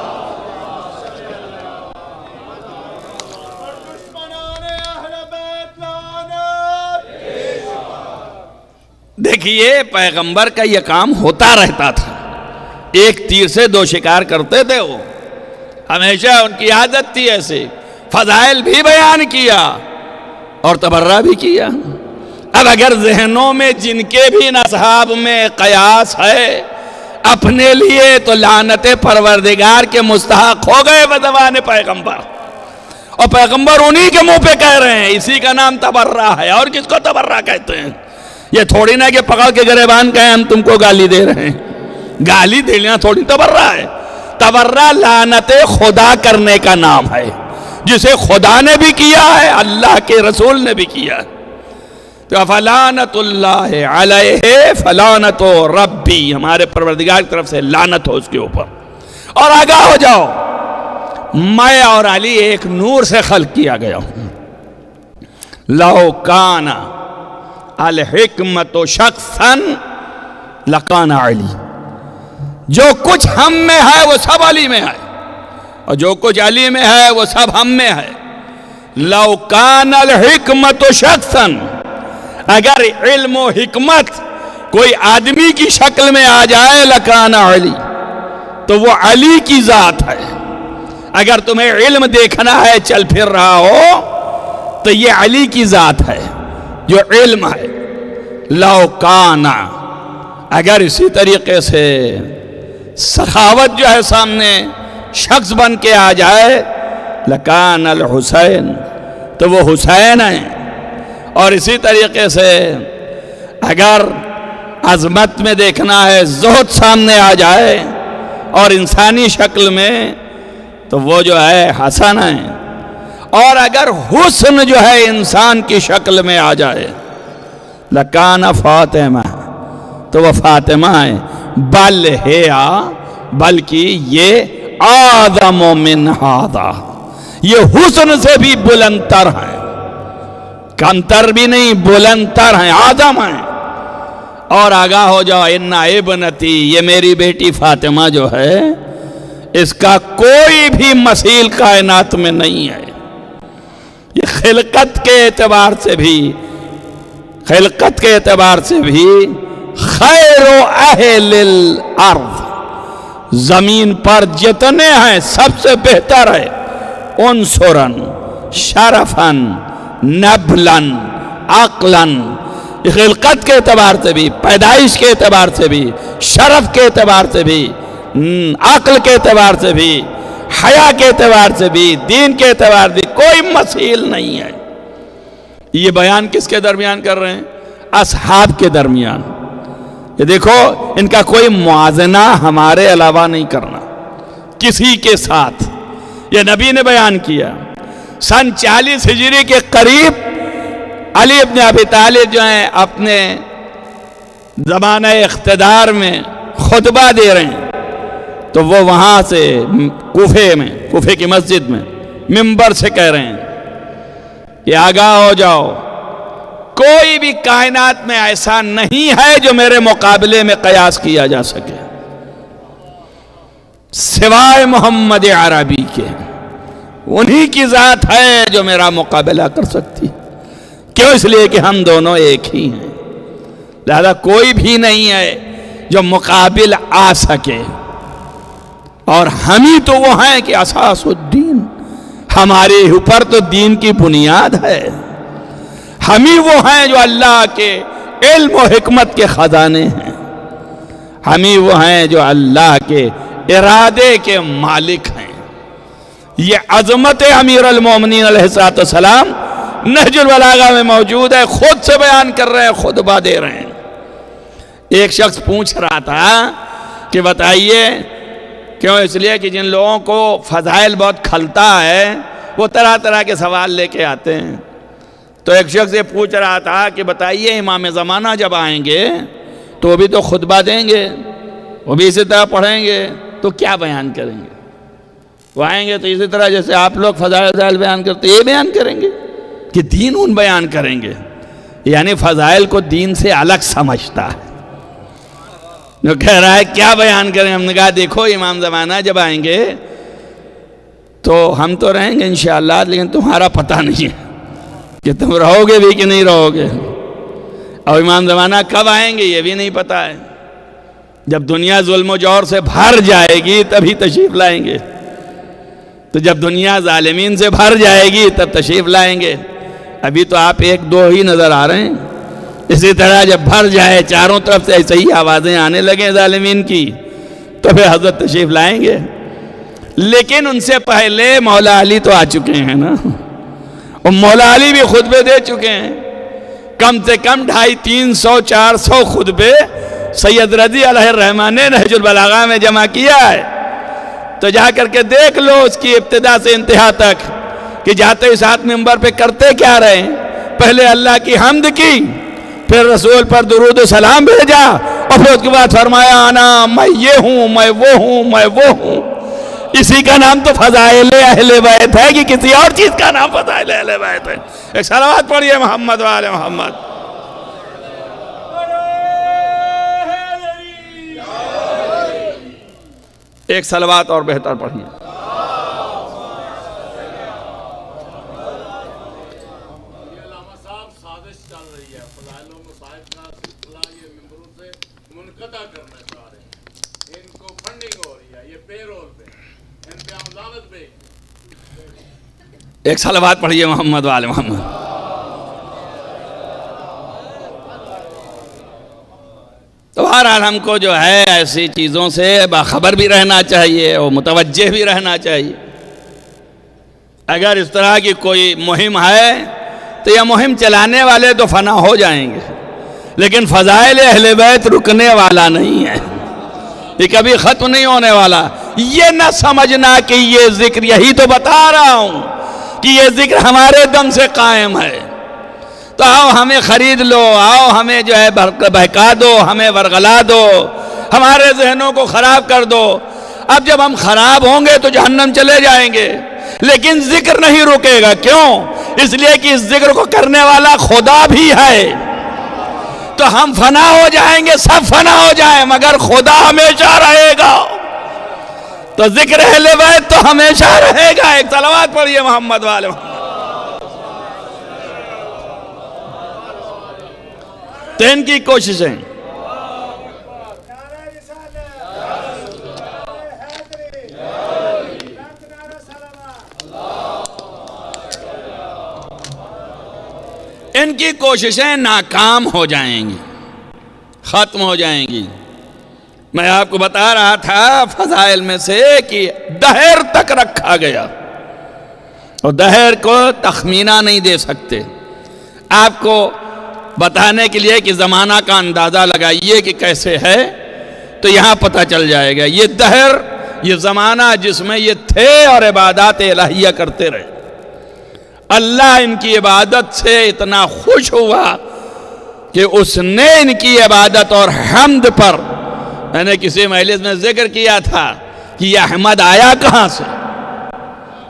دیکھیے پیغمبر کا یہ کام ہوتا رہتا تھا، ایک تیر سے دو شکار کرتے تھے وہ، ہمیشہ ان کی عادت تھی ایسے، فضائل بھی بیان کیا اور تبرہ بھی کیا۔ اب اگر ذہنوں میں جن کے بھی اصحاب میں قیاس ہے اپنے لیے، تو لعنت پروردگار کے مستحق ہو گئے بزبان پیغمبر، اور پیغمبر انہی کے منہ پہ کہہ رہے ہیں اسی کا نام تبرہ ہے۔ اور کس کو تبرہ کہتے ہیں؟ یہ تھوڑی نہ کہ پکڑ کے گریبان کہیں ہم تم کو گالی دے رہے ہیں، گالی دینا تھوڑی تبرہ ہے۔ تبرہ لعنت خدا کرنے کا نام ہے، جسے خدا نے بھی کیا ہے، اللہ کے رسول نے بھی کیا ہے۔ تو فلعنت اللہ علیہ فلعنت ربی، ہمارے پروردگار کی طرف سے لعنت ہو اس کے اوپر۔ اور آگاہ ہو جاؤ، میں اور علی ایک نور سے خلق کیا گیا ہوں۔ لو کان الحکمت شخصا لکان علی، جو کچھ ہم میں ہے وہ سب علی میں ہے، اور جو کچھ علی میں ہے وہ سب ہم میں ہے۔ لو کان الحکمت شخصا، اگر علم و حکمت کوئی آدمی کی شکل میں آ جائے لکان علی، تو وہ علی کی ذات ہے۔ اگر تمہیں علم دیکھنا ہے چل پھر رہا ہو تو یہ علی کی ذات ہے جو علم ہے۔ لو کانا، اگر اسی طریقے سے سخاوت جو ہے سامنے شخص بن کے آ جائے لکان الحسین، تو وہ حسین ہیں۔ اور اسی طریقے سے اگر عظمت میں دیکھنا ہے زہد سامنے آ جائے اور انسانی شکل میں، تو وہ جو ہے حسن ہیں۔ اور اگر حسن جو ہے انسان کی شکل میں آ جائے لکان فاطمہ، تو وہ فاطمہ ہیں۔ بل ہے، بلکہ یہ اعظم من ھذا، یہ حسن سے بھی بلند تر ہیں، کم تر بھی نہیں، بلند تر ہیں، اعظم ہیں۔ اور آگاہ ہو جاؤ، ان ابنتی، یہ میری بیٹی فاطمہ جو ہے اس کا کوئی بھی مثیل کائنات میں نہیں ہے۔ یہ خلقت کے اعتبار سے بھی خیر و اہل الارض، زمین پر جتنے ہیں سب سے بہتر ہے۔ عنصراً، شرفاً، نبلاً، عقلاً، خلقت کے اعتبار سے بھی، پیدائش کے اعتبار سے بھی، شرف کے اعتبار سے بھی، عقل کے اعتبار سے بھی، حیا کے اعتبار سے بھی، دین کے اعتبار سے کوئی مثیل نہیں ہے۔ یہ بیان کس کے درمیان کر رہے ہیں؟ اصحاب کے درمیان۔ یہ دیکھو، ان کا کوئی موازنہ ہمارے علاوہ نہیں کرنا کسی کے ساتھ، یہ نبی نے بیان کیا۔ سن 40 ہجری کے قریب علی ابن ابی طالب جو ہیں اپنے زمانہ اقتدار میں خطبہ دے رہے ہیں، تو وہ وہاں سے کوفے کی مسجد میں منبر سے کہہ رہے ہیں کہ آگاہ ہو جاؤ، کوئی بھی کائنات میں ایسا نہیں ہے جو میرے مقابلے میں قیاس کیا جا سکے سوائے محمد عربی کے۔ انہی کی ذات ہے جو میرا مقابلہ کر سکتی، کیوں؟ اس لیے کہ ہم دونوں ایک ہی ہیں، لہذا کوئی بھی نہیں ہے جو مقابل آ سکے۔ اور ہم ہی تو وہ ہیں کہ اساس الدین، ہمارے اوپر تو دین کی بنیاد ہے۔ ہم ہی وہ ہیں جو اللہ کے علم و حکمت کے خزانے ہیں، ہم ہی وہ ہیں جو اللہ کے ارادے کے مالک ہیں۔ یہ عظمت امیر المومنین علیہ السلام نہج البلاغہ میں موجود ہے، خود سے بیان کر رہے ہیں، خطبہ دے رہے ہیں۔ ایک شخص پوچھ رہا تھا کہ بتائیے کیوں؟ اس لیے کہ جن لوگوں کو فضائل بہت کھلتا ہے وہ طرح طرح کے سوال لے کے آتے ہیں۔ تو ایک شخص یہ پوچھ رہا تھا کہ بتائیے امام زمانہ جب آئیں گے تو وہ بھی تو خطبہ دیں گے، وہ بھی اسی طرح پڑھیں گے، تو کیا بیان کریں گے؟ وہ آئیں گے تو اسی طرح جیسے آپ لوگ فضائل بیان کرتے یہ بیان کریں گے کہ دین ان بیان کریں گے؟ یعنی فضائل کو دین سے الگ سمجھتا ہے۔ جو کہہ رہا ہے کیا بیان کریں؟ ہم نے کہا دیکھو امام زمانہ جب آئیں گے تو ہم تو رہیں گے انشاءاللہ، لیکن تمہارا پتہ نہیں ہے کہ تم رہو گے بھی کہ نہیں رہو گے، اور امام زمانہ کب آئیں گے یہ بھی نہیں پتہ ہے۔ جب دنیا ظلم و جور سے بھر جائے گی تبھی تشریف لائیں گے، تو جب دنیا ظالمین سے بھر جائے گی تب تشریف لائیں گے۔ ابھی تو آپ ایک دو ہی نظر آ رہے ہیں، اسی طرح جب بھر جائے چاروں طرف سے ایسے ہی آوازیں آنے لگیں ظالمین کی تو پھر حضرت تشریف لائیں گے۔ لیکن ان سے پہلے مولا علی تو آ چکے ہیں نا، اور مولا علی بھی خطبے دے چکے ہیں، کم سے کم 250-300-400 خطبے سید رضی علیہ الرحمن نے نہج البلاغہ میں جمع کیا ہے۔ تو جا کر کے دیکھ لو اس کی ابتدا سے انتہا تک کہ جاتے اس ہاتھ منبر پہ کرتے کیا رہے ہیں۔ پہلے اللہ کی حمد کی، پھر رسول پر درود و سلام بھیجا، اور پھر اس کے بعد فرمایا انا میں یہ ہوں، میں وہ ہوں، میں وہ ہوں۔ اسی کا نام تو فضائل اہل بیت ہے کہ کسی اور چیز کا نام فضائل اہل بیت ہے؟ ایک صلوات پڑھیے محمد وآل محمد۔ ایک صلوات اور بہتر پڑھیے۔ علامہ صاحب سازش چل رہی ہے، فضائل و مصائب کا سلسلہ یہ ممبروں سے منقطع کرنا چاہ رہے ہیں، ان کو فنڈنگ ہو رہی ہے، یہ پے رول پہ، ان پہ عملانت پہ۔ ایک صلوات پڑھیے محمد وآل محمد۔ تو بہرحال ہم کو جو ہے ایسی چیزوں سے باخبر بھی رہنا چاہیے اور متوجہ بھی رہنا چاہیے۔ اگر اس طرح کی کوئی مہم ہے تو یہ مہم چلانے والے تو فنا ہو جائیں گے، لیکن فضائل اہل بیت رکنے والا نہیں ہے، یہ کبھی ختم نہیں ہونے والا۔ یہ نہ سمجھنا کہ یہ ذکر، یہی تو بتا رہا ہوں کہ یہ ذکر ہمارے دم سے قائم ہے، تو آؤ ہمیں خرید لو، آؤ ہمیں جو ہے بہکا دو، ہمیں ورغلا دو، ہمارے ذہنوں کو خراب کر دو۔ اب جب ہم خراب ہوں گے تو جہنم چلے جائیں گے، لیکن ذکر نہیں رکے گا۔ کیوں؟ اس لیے کہ اس ذکر کو کرنے والا خدا بھی ہے۔ تو ہم فنا ہو جائیں گے، سب فنا ہو جائیں، مگر خدا ہمیشہ رہے گا۔ تو ذکر اہل بیت تو ہمیشہ رہے گا۔ ایک صلوات پڑھیے محمد والے محمد۔ تو ان کی کوششیں ناکام ہو جائیں گی، ختم ہو جائیں گی۔ میں آپ کو بتا رہا تھا فضائل میں سے کہ دہر تک رکھا گیا، اور دہر کو تخمینہ نہیں دے سکتے۔ آپ کو بتانے کے لیے کہ زمانہ کا اندازہ لگائیے کہ کیسے ہے، تو یہاں پتہ چل جائے گا۔ یہ دہر، یہ زمانہ جس میں یہ تھے اور عبادات الہیہ کرتے رہے، اللہ ان کی عبادت سے اتنا خوش ہوا کہ اس نے ان کی عبادت اور حمد پر، میں نے کسی مجلس میں ذکر کیا تھا کہ یہ احمد آیا کہاں سے،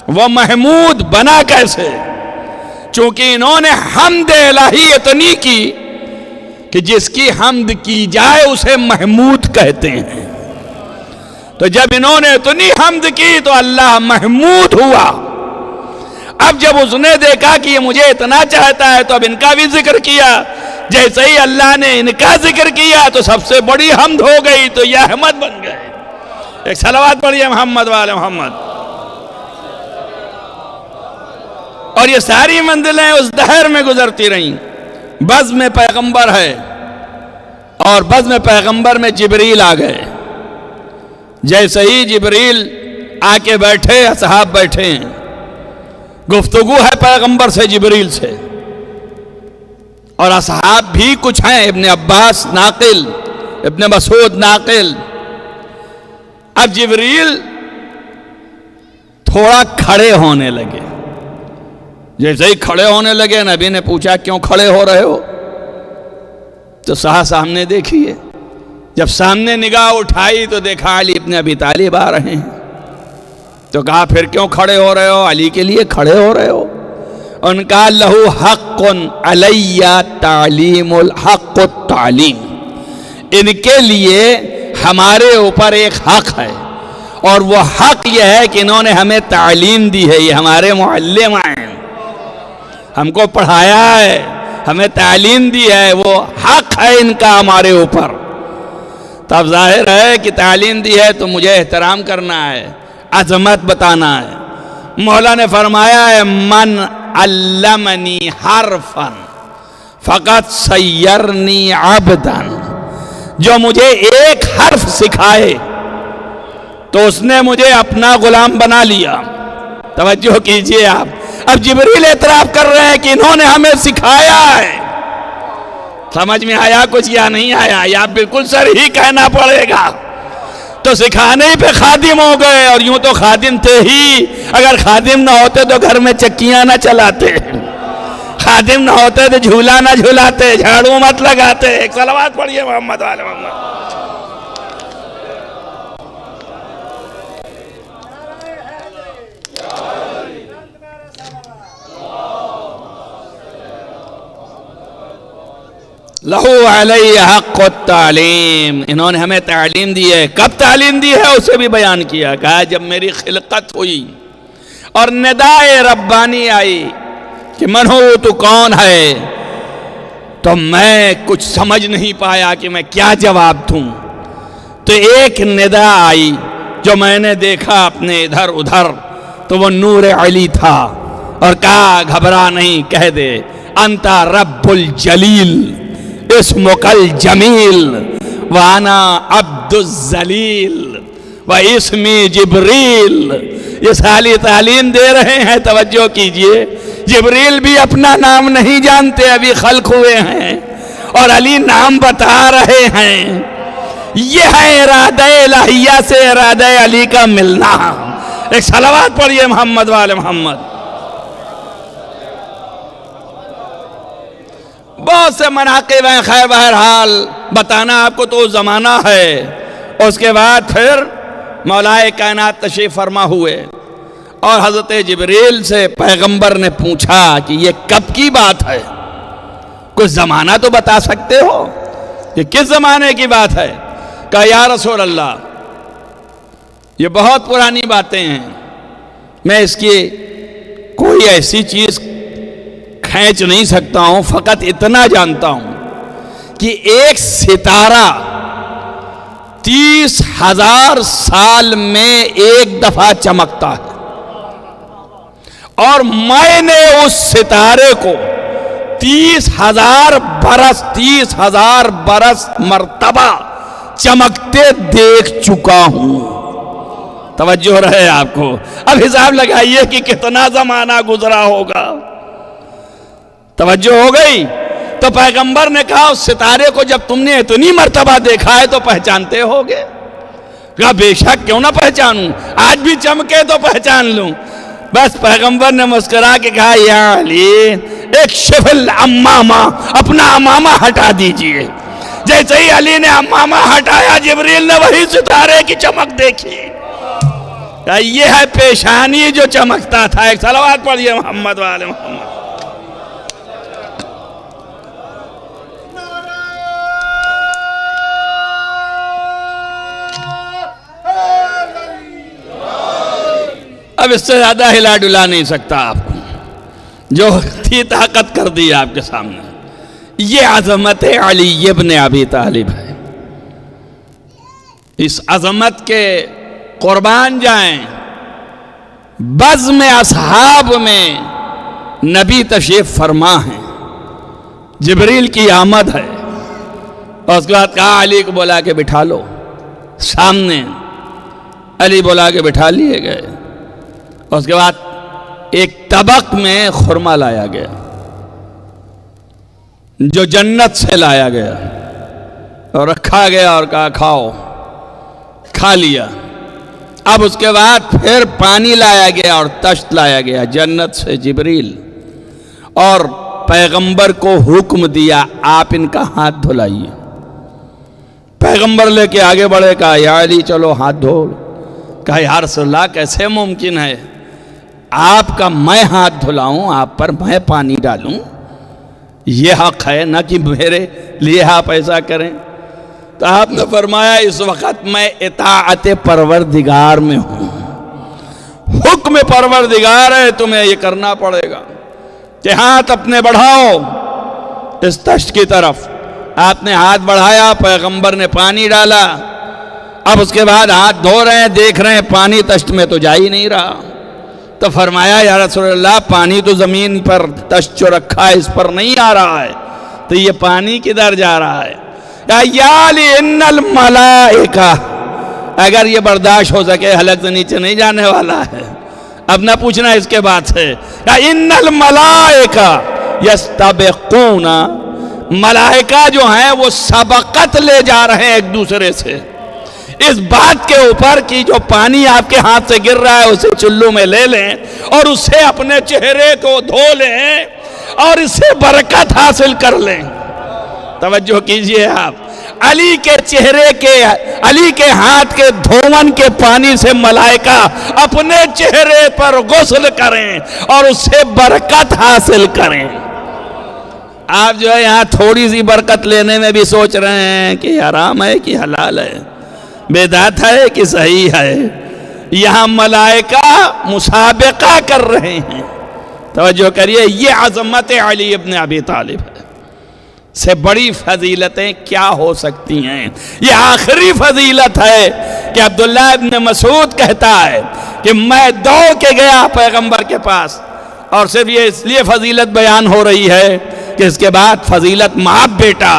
وہ محمود بنا کیسے؟ چونکہ انہوں نے حمد الہی اتنی کی کہ جس کی حمد کی جائے اسے محمود کہتے ہیں۔ تو جب انہوں نے اتنی حمد کی تو اللہ محمود ہوا۔ اب جب اس نے دیکھا کہ یہ مجھے اتنا چاہتا ہے تو اب ان کا بھی ذکر کیا، جیسے ہی اللہ نے ان کا ذکر کیا تو سب سے بڑی حمد ہو گئی، تو یہ احمد بن گئے۔ ایک صلوات پڑھیے محمد والے محمد۔ اور یہ ساری منزلیں اس دہر میں گزرتی رہیں۔ بزم پیغمبر ہے، اور بزم پیغمبر میں جبریل آ گئے۔ جیسے ہی جبریل آ کے بیٹھے، اصحاب بیٹھے ہیں، گفتگو ہے پیغمبر سے جبریل سے، اور اصحاب بھی کچھ ہیں، ابن عباس ناقل، ابن مسعود ناقل۔ اب جبریل تھوڑا کھڑے ہونے لگے، جیسے ہی کھڑے ہونے لگے نبی نے پوچھا کیوں کھڑے ہو رہے ہو؟ تو سامنے دیکھیے، جب سامنے نگاہ اٹھائی تو دیکھا علی ابن ابی طالب آ رہے ہیں، تو کہا پھر کیوں کھڑے ہو رہے ہو؟ علی کے لیے کھڑے ہو رہے ہو؟ ان کا لہو حق علی تعلیم الحق التعلیم، ان کے لیے ہمارے اوپر ایک حق ہے، اور وہ حق یہ ہے کہ انہوں نے ہمیں تعلیم دی ہے، یہ ہمارے معلم ہیں، ہم کو پڑھایا ہے، ہمیں تعلیم دی ہے، وہ حق ہے ان کا ہمارے اوپر۔ تب ظاہر ہے کہ تعلیم دی ہے تو مجھے احترام کرنا ہے، عظمت بتانا ہے۔ مولا نے فرمایا ہے من علمنی حرفا فقط سیرنی عبدا، جو مجھے ایک حرف سکھائے تو اس نے مجھے اپنا غلام بنا لیا۔ توجہ کیجئے آپ، اب جبریل اعتراف کر رہے ہیں کہ انہوں نے ہمیں سکھایا ہے۔ سمجھ میں آیا کچھ یا نہیں آیا؟ یا بالکل صریح کہنا پڑے گا؟ تو سکھانے ہی پہ خادم ہو گئے، اور یوں تو خادم تھے ہی، اگر خادم نہ ہوتے تو گھر میں چکیاں نہ چلاتے، خادم نہ ہوتے تو جھولا نہ جھولاتے، جھاڑو مت لگاتے۔ ایک صلوات پڑھیے محمد والے محمد۔ لہو علیہ حق التعلیم، انہوں نے ہمیں تعلیم دی ہے۔ کب تعلیم دی ہے اسے بھی بیان کیا، کہا جب میری خلقت ہوئی اور ندائے ربانی آئی کہ من ہو تو کون ہے، تو میں کچھ سمجھ نہیں پایا کہ میں کیا جواب دوں۔ تو ایک ندا آئی جو میں نے دیکھا اپنے ادھر ادھر، تو وہ نور علی تھا، اور کہا گھبرا نہیں، کہہ دے انتا رب الجلیل اسمک الجمیل وانا عبد الذلیل واسمی جبریل۔ یہ سالی تعلیم دے رہے ہیں، توجہ کیجئے۔ جبریل بھی اپنا نام نہیں جانتے، ابھی خلق ہوئے ہیں، اور علی نام بتا رہے ہیں۔ یہ ہے ارادہ الہیہ سے ارادہ علی کا ملنا۔ ایک صلوات پڑھیے محمد والے محمد۔ بہت سے مناقب ہیں، خیر بہرحال بتانا آپ کو تو زمانہ ہے۔ اس کے بعد پھر مولائے کائنات تشریف فرما ہوئے، اور حضرت جبریل سے پیغمبر نے پوچھا کہ یہ کب کی بات ہے، کچھ زمانہ تو بتا سکتے ہو، یہ کس زمانے کی بات ہے؟ کہا یا رسول اللہ یہ بہت پرانی باتیں ہیں، میں اس کی کوئی ایسی چیز کھینچ نہیں سکتا ہوں، فقط اتنا جانتا ہوں کہ ایک ستارہ 30,000 سال میں ایک دفعہ چمکتا ہے، اور میں نے اس ستارے کو 30,000 برس مرتبہ چمکتے دیکھ چکا ہوں۔ توجہ رہے آپ کو، اب حساب لگائیے کہ کتنا زمانہ گزرا ہوگا۔ توجہ ہو گئی؟ تو پیغمبر نے کہا اس ستارے کو جب تم نے اتنی مرتبہ دیکھا ہے تو پہچانتے ہوگے؟ کہا بے شک، کیوں نہ پہچانوں، آج بھی چمکے تو پہچان لوں۔ بس پیغمبر نے مسکرا کے کہا یا علی اکشف الامامہ، اپنا امامہ ہٹا دیجئے۔ جیسے ہی علی نے امامہ ہٹایا، جبریل نے وہی ستارے کی چمک دیکھی۔ یہ ہے پیشانی جو چمکتا تھا۔ ایک صلوات پڑھیے محمد والے محمد۔ اب اس سے زیادہ ہلا ڈلا نہیں سکتا آپ کو، جو تھی طاقت کر دی آپ کے سامنے۔ یہ عظمت علی ابن ابی طالب ہے، اس عظمت کے قربان جائیں۔ بزم اصحاب میں نبی تشریف فرما ہیں، جبریل کی آمد ہے، اور اس کے بعد کہا علی کو بلا کے بٹھا لو سامنے۔ علی بلا کے بٹھا لیے گئے، اور اس کے بعد ایک طبق میں خرما لایا گیا جو جنت سے لایا گیا اور رکھا گیا اور کہا کھاؤ. کھا لیا. اب اس کے بعد پھر پانی لایا گیا اور تشت لایا گیا جنت سے جبریل، اور پیغمبر کو حکم دیا آپ ان کا ہاتھ دھلائیے. پیغمبر لے کے آگے بڑھے، کہا یا علی چلو ہاتھ دھو. کہا یا رسول اللہ کیسے ممکن ہے آپ کا میں ہاتھ دھلاؤں، آپ پر میں پانی ڈالوں؟ یہ حق ہے نہ کہ میرے لیے آپ ایسا کریں. تو آپ نے فرمایا اس وقت میں اطاعت پروردگار میں ہوں، حکم پروردگار ہے، تمہیں یہ کرنا پڑے گا کہ ہاتھ اپنے بڑھاؤ اس تشت کی طرف. آپ نے ہاتھ بڑھایا، پیغمبر نے پانی ڈالا. اب اس کے بعد ہاتھ دھو رہے ہیں، دیکھ رہے ہیں پانی تشت میں تو جا ہی نہیں رہا. تو فرمایا یا رسول اللہ پانی تو زمین پر تشت جو رکھا ہے اس پر نہیں آ رہا ہے، تو یہ پانی کدھر جا رہا ہے؟ یا علی ان الملائکہ، اگر یہ برداشت ہو سکے حلق سے نیچے نہیں جانے والا ہے، اب نہ پوچھنا اس کے بعد سے. ان الملائکہ یستبقون، ملائکہ جو ہیں وہ سبقت لے جا رہے ہیں ایک دوسرے سے اس بات کے اوپر کہ جو پانی آپ کے ہاتھ سے گر رہا ہے اسے چلو میں لے لیں اور اسے اپنے چہرے کو دھو لیں اور اسے برکت حاصل کر لیں. توجہ کیجئے آپ، علی کے چہرے کے، علی کے ہاتھ کے دھون کے پانی سے ملائکہ اپنے چہرے پر غسل کریں اور اس سے برکت حاصل کریں. آپ جو ہے یہاں تھوڑی سی برکت لینے میں بھی سوچ رہے ہیں کہ حرام ہے کہ حلال ہے، بدعت ہے کہ صحیح ہے. یہاں ملائکہ مسابقہ کر رہے ہیں. توجہ کریے، یہ عظمت علی ابن ابی طالب ہے. سے بڑی فضیلتیں کیا ہو سکتی ہیں؟ یہ آخری فضیلت ہے کہ عبداللہ ابن مسعود کہتا ہے کہ میں دوڑ کے گیا پیغمبر کے پاس، اور صرف یہ اس لیے فضیلت بیان ہو رہی ہے کہ اس کے بعد فضیلت باپ بیٹا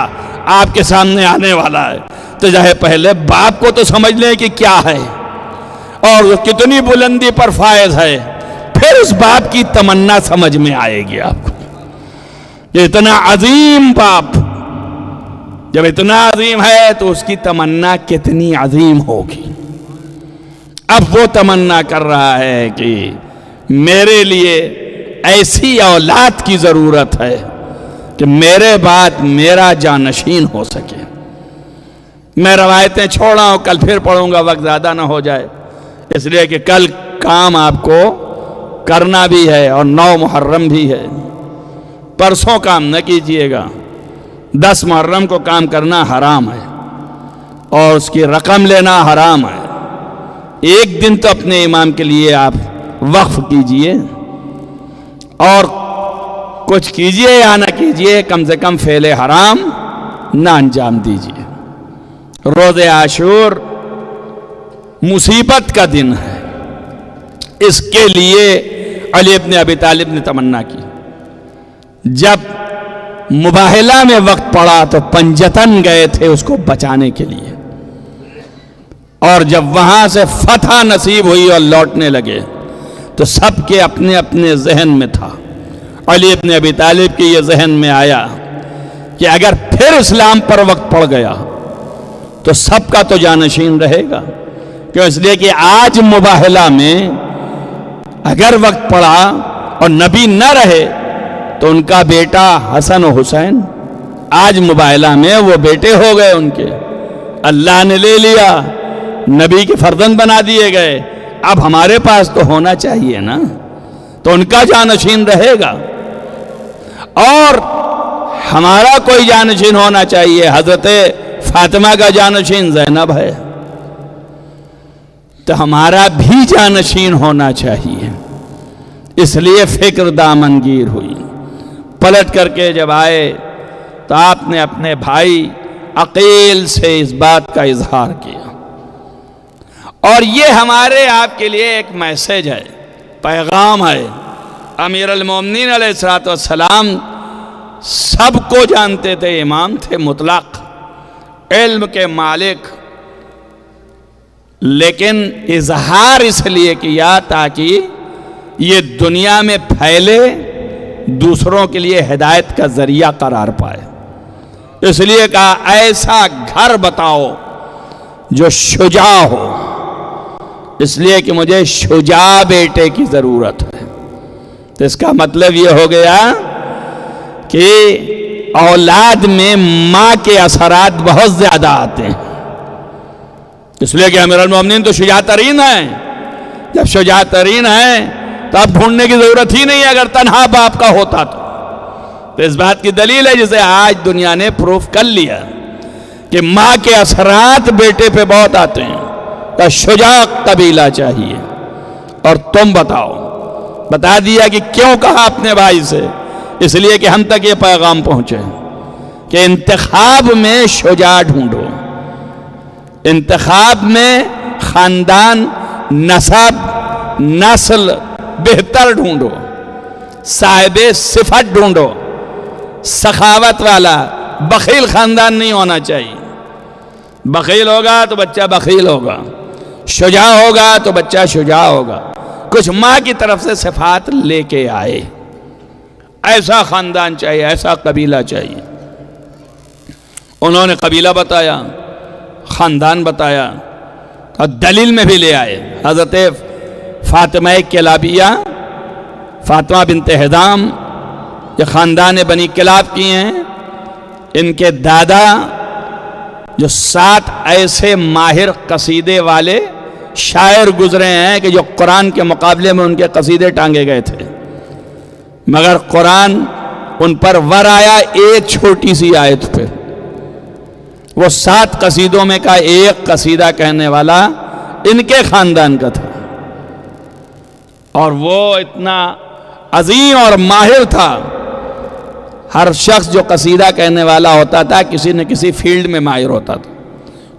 آپ کے سامنے آنے والا ہے. تو چاہے پہلے باپ کو تو سمجھ لیں کہ کیا ہے اور کتنی بلندی پر فائز ہے، پھر اس باپ کی تمنا سمجھ میں آئے گی آپ کو. یہ اتنا عظیم باپ جب اتنا عظیم ہے تو اس کی تمنا کتنی عظیم ہوگی. اب وہ تمنا کر رہا ہے کہ میرے لیے ایسی اولاد کی ضرورت ہے کہ میرے بعد میرا جانشین ہو سکے. میں روایتیں چھوڑا ہوں، کل پھر پڑھوں گا، وقت زیادہ نہ ہو جائے، اس لیے کہ کل کام آپ کو کرنا بھی ہے اور 9 محرم بھی ہے. پرسوں کام نہ کیجئے گا، 10 محرم کو کام کرنا حرام ہے اور اس کی رقم لینا حرام ہے. ایک دن تو اپنے امام کے لیے آپ وقف کیجئے، اور کچھ کیجئے یا نہ کیجئے، کم سے کم فعل حرام نہ انجام دیجئے. روز عاشور مصیبت کا دن ہے، اس کے لیے علی ابن ابی طالب نے تمنا کی. جب مباہلہ میں وقت پڑا تو پنجتن گئے تھے اس کو بچانے کے لیے، اور جب وہاں سے فتح نصیب ہوئی اور لوٹنے لگے تو سب کے اپنے اپنے ذہن میں تھا. علی ابن ابی طالب کے یہ ذہن میں آیا کہ اگر پھر اسلام پر وقت پڑ گیا تو سب کا تو جانشین رہے گا. کیوں؟ اس لیے کہ آج مباہلہ میں اگر وقت پڑا اور نبی نہ رہے تو ان کا بیٹا حسن و حسین آج مباہلہ میں وہ بیٹے ہو گئے، ان کے اللہ نے لے لیا، نبی کے فرزند بنا دیے گئے. اب ہمارے پاس تو ہونا چاہیے نا، تو ان کا جانشین رہے گا، اور ہمارا کوئی جانشین ہونا چاہیے. حضرت فاطمہ کا جانشین زینب ہے، تو ہمارا بھی جانشین ہونا چاہیے. اس لیے فکر دامنگیر ہوئی. پلٹ کر کے جب آئے تو آپ نے اپنے بھائی عقیل سے اس بات کا اظہار کیا. اور یہ ہمارے آپ کے لیے ایک میسج ہے، پیغام ہے. امیر المومنین علیہ السلام سب کو جانتے تھے، امام تھے مطلق، علم کے مالک، لیکن اظہار اس لیے کیا تاکہ یہ دنیا میں پھیلے، دوسروں کے لیے ہدایت کا ذریعہ قرار پائے. اس لیے کہا ایسا گھر بتاؤ جو شجاع ہو، اس لیے کہ مجھے شجاع بیٹے کی ضرورت ہے. تو اس کا مطلب یہ ہو گیا کہ اولاد میں ماں کے اثرات بہت زیادہ آتے ہیں. اس لیے کہ امیر المومنین تو شجاع ترین ہیں. جب شجاع ترین ہیں تو اب ڈھونڈنے کی ضرورت ہی نہیں ہے اگر تنہا باپ کا ہوتا تو. اس بات کی دلیل ہے جسے آج دنیا نے پروف کر لیا کہ ماں کے اثرات بیٹے پہ بہت آتے ہیں. تو شجاع قبیلہ چاہیے. اور تم بتاؤ، بتا دیا کہ کیوں کہا اپنے بھائی سے، اس لیے کہ ہم تک یہ پیغام پہنچے کہ انتخاب میں شجاع ڈھونڈو، انتخاب میں خاندان، نسب، نسل بہتر ڈھونڈو، صاحب صفت ڈھونڈو، سخاوت والا. بخیل خاندان نہیں ہونا چاہیے. بخیل ہوگا تو بچہ بخیل ہوگا، شجاع ہوگا تو بچہ شجاع ہوگا. کچھ ماں کی طرف سے صفات لے کے آئے. ایسا خاندان چاہیے، ایسا قبیلہ چاہیے. انہوں نے قبیلہ بتایا، خاندان بتایا اور دلیل میں بھی لے آئے. حضرت فاطمہ کلابیہ، فاطمہ بنت حزام، یہ خاندان بنی کلاب کی ہیں. ان کے دادا جو 7 ایسے ماہر قصیدے والے شاعر گزرے ہیں کہ جو قرآن کے مقابلے میں ان کے قصیدے ٹانگے گئے تھے، مگر قرآن ان پر ور آیا ایک چھوٹی سی آیت پہ. وہ 7 قصیدوں میں کا ایک قصیدہ کہنے والا ان کے خاندان کا تھا. اور وہ اتنا عظیم اور ماہر تھا. ہر شخص جو قصیدہ کہنے والا ہوتا تھا کسی نہ کسی فیلڈ میں ماہر ہوتا تھا.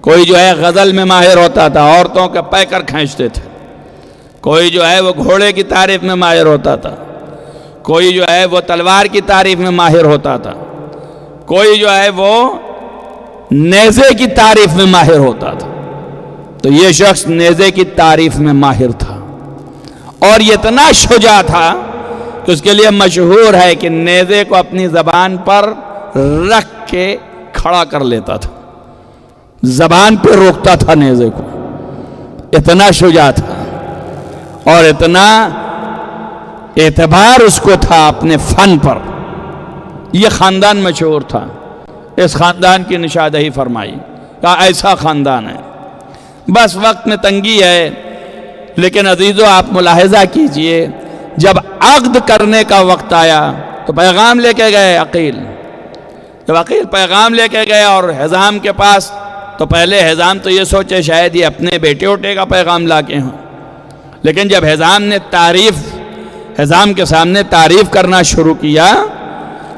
کوئی جو ہے غزل میں ماہر ہوتا تھا، عورتوں کے پیکر کھینچتے تھے. کوئی جو ہے وہ گھوڑے کی تعریف میں ماہر ہوتا تھا. کوئی جو ہے وہ تلوار کی تعریف میں ماہر ہوتا تھا. کوئی جو ہے وہ نیزے کی تعریف میں ماہر ہوتا تھا. تو یہ شخص نیزے کی تعریف میں ماہر تھا اور یہ اتنا شجاع تھا کہ اس کے لیے مشہور ہے کہ نیزے کو اپنی زبان پر رکھ کے کھڑا کر لیتا تھا، زبان پہ روکتا تھا نیزے کو. اتنا شجاع تھا اور اتنا اعتبار اس کو تھا اپنے فن پر. یہ خاندان مشہور تھا. اس خاندان کی نشاندہی فرمائی، کہا ایسا خاندان ہے. بس وقت میں تنگی ہے، لیکن عزیزو آپ ملاحظہ کیجئے جب عقد کرنے کا وقت آیا تو پیغام لے کے گئے عقیل. جب عقیل پیغام لے کے گئے اور حزام کے پاس، تو پہلے حزام تو یہ سوچے شاید یہ اپنے بیٹے اوٹے کا پیغام لا کے ہوں. لیکن جب حزام نے حزام کے سامنے تعریف کرنا شروع کیا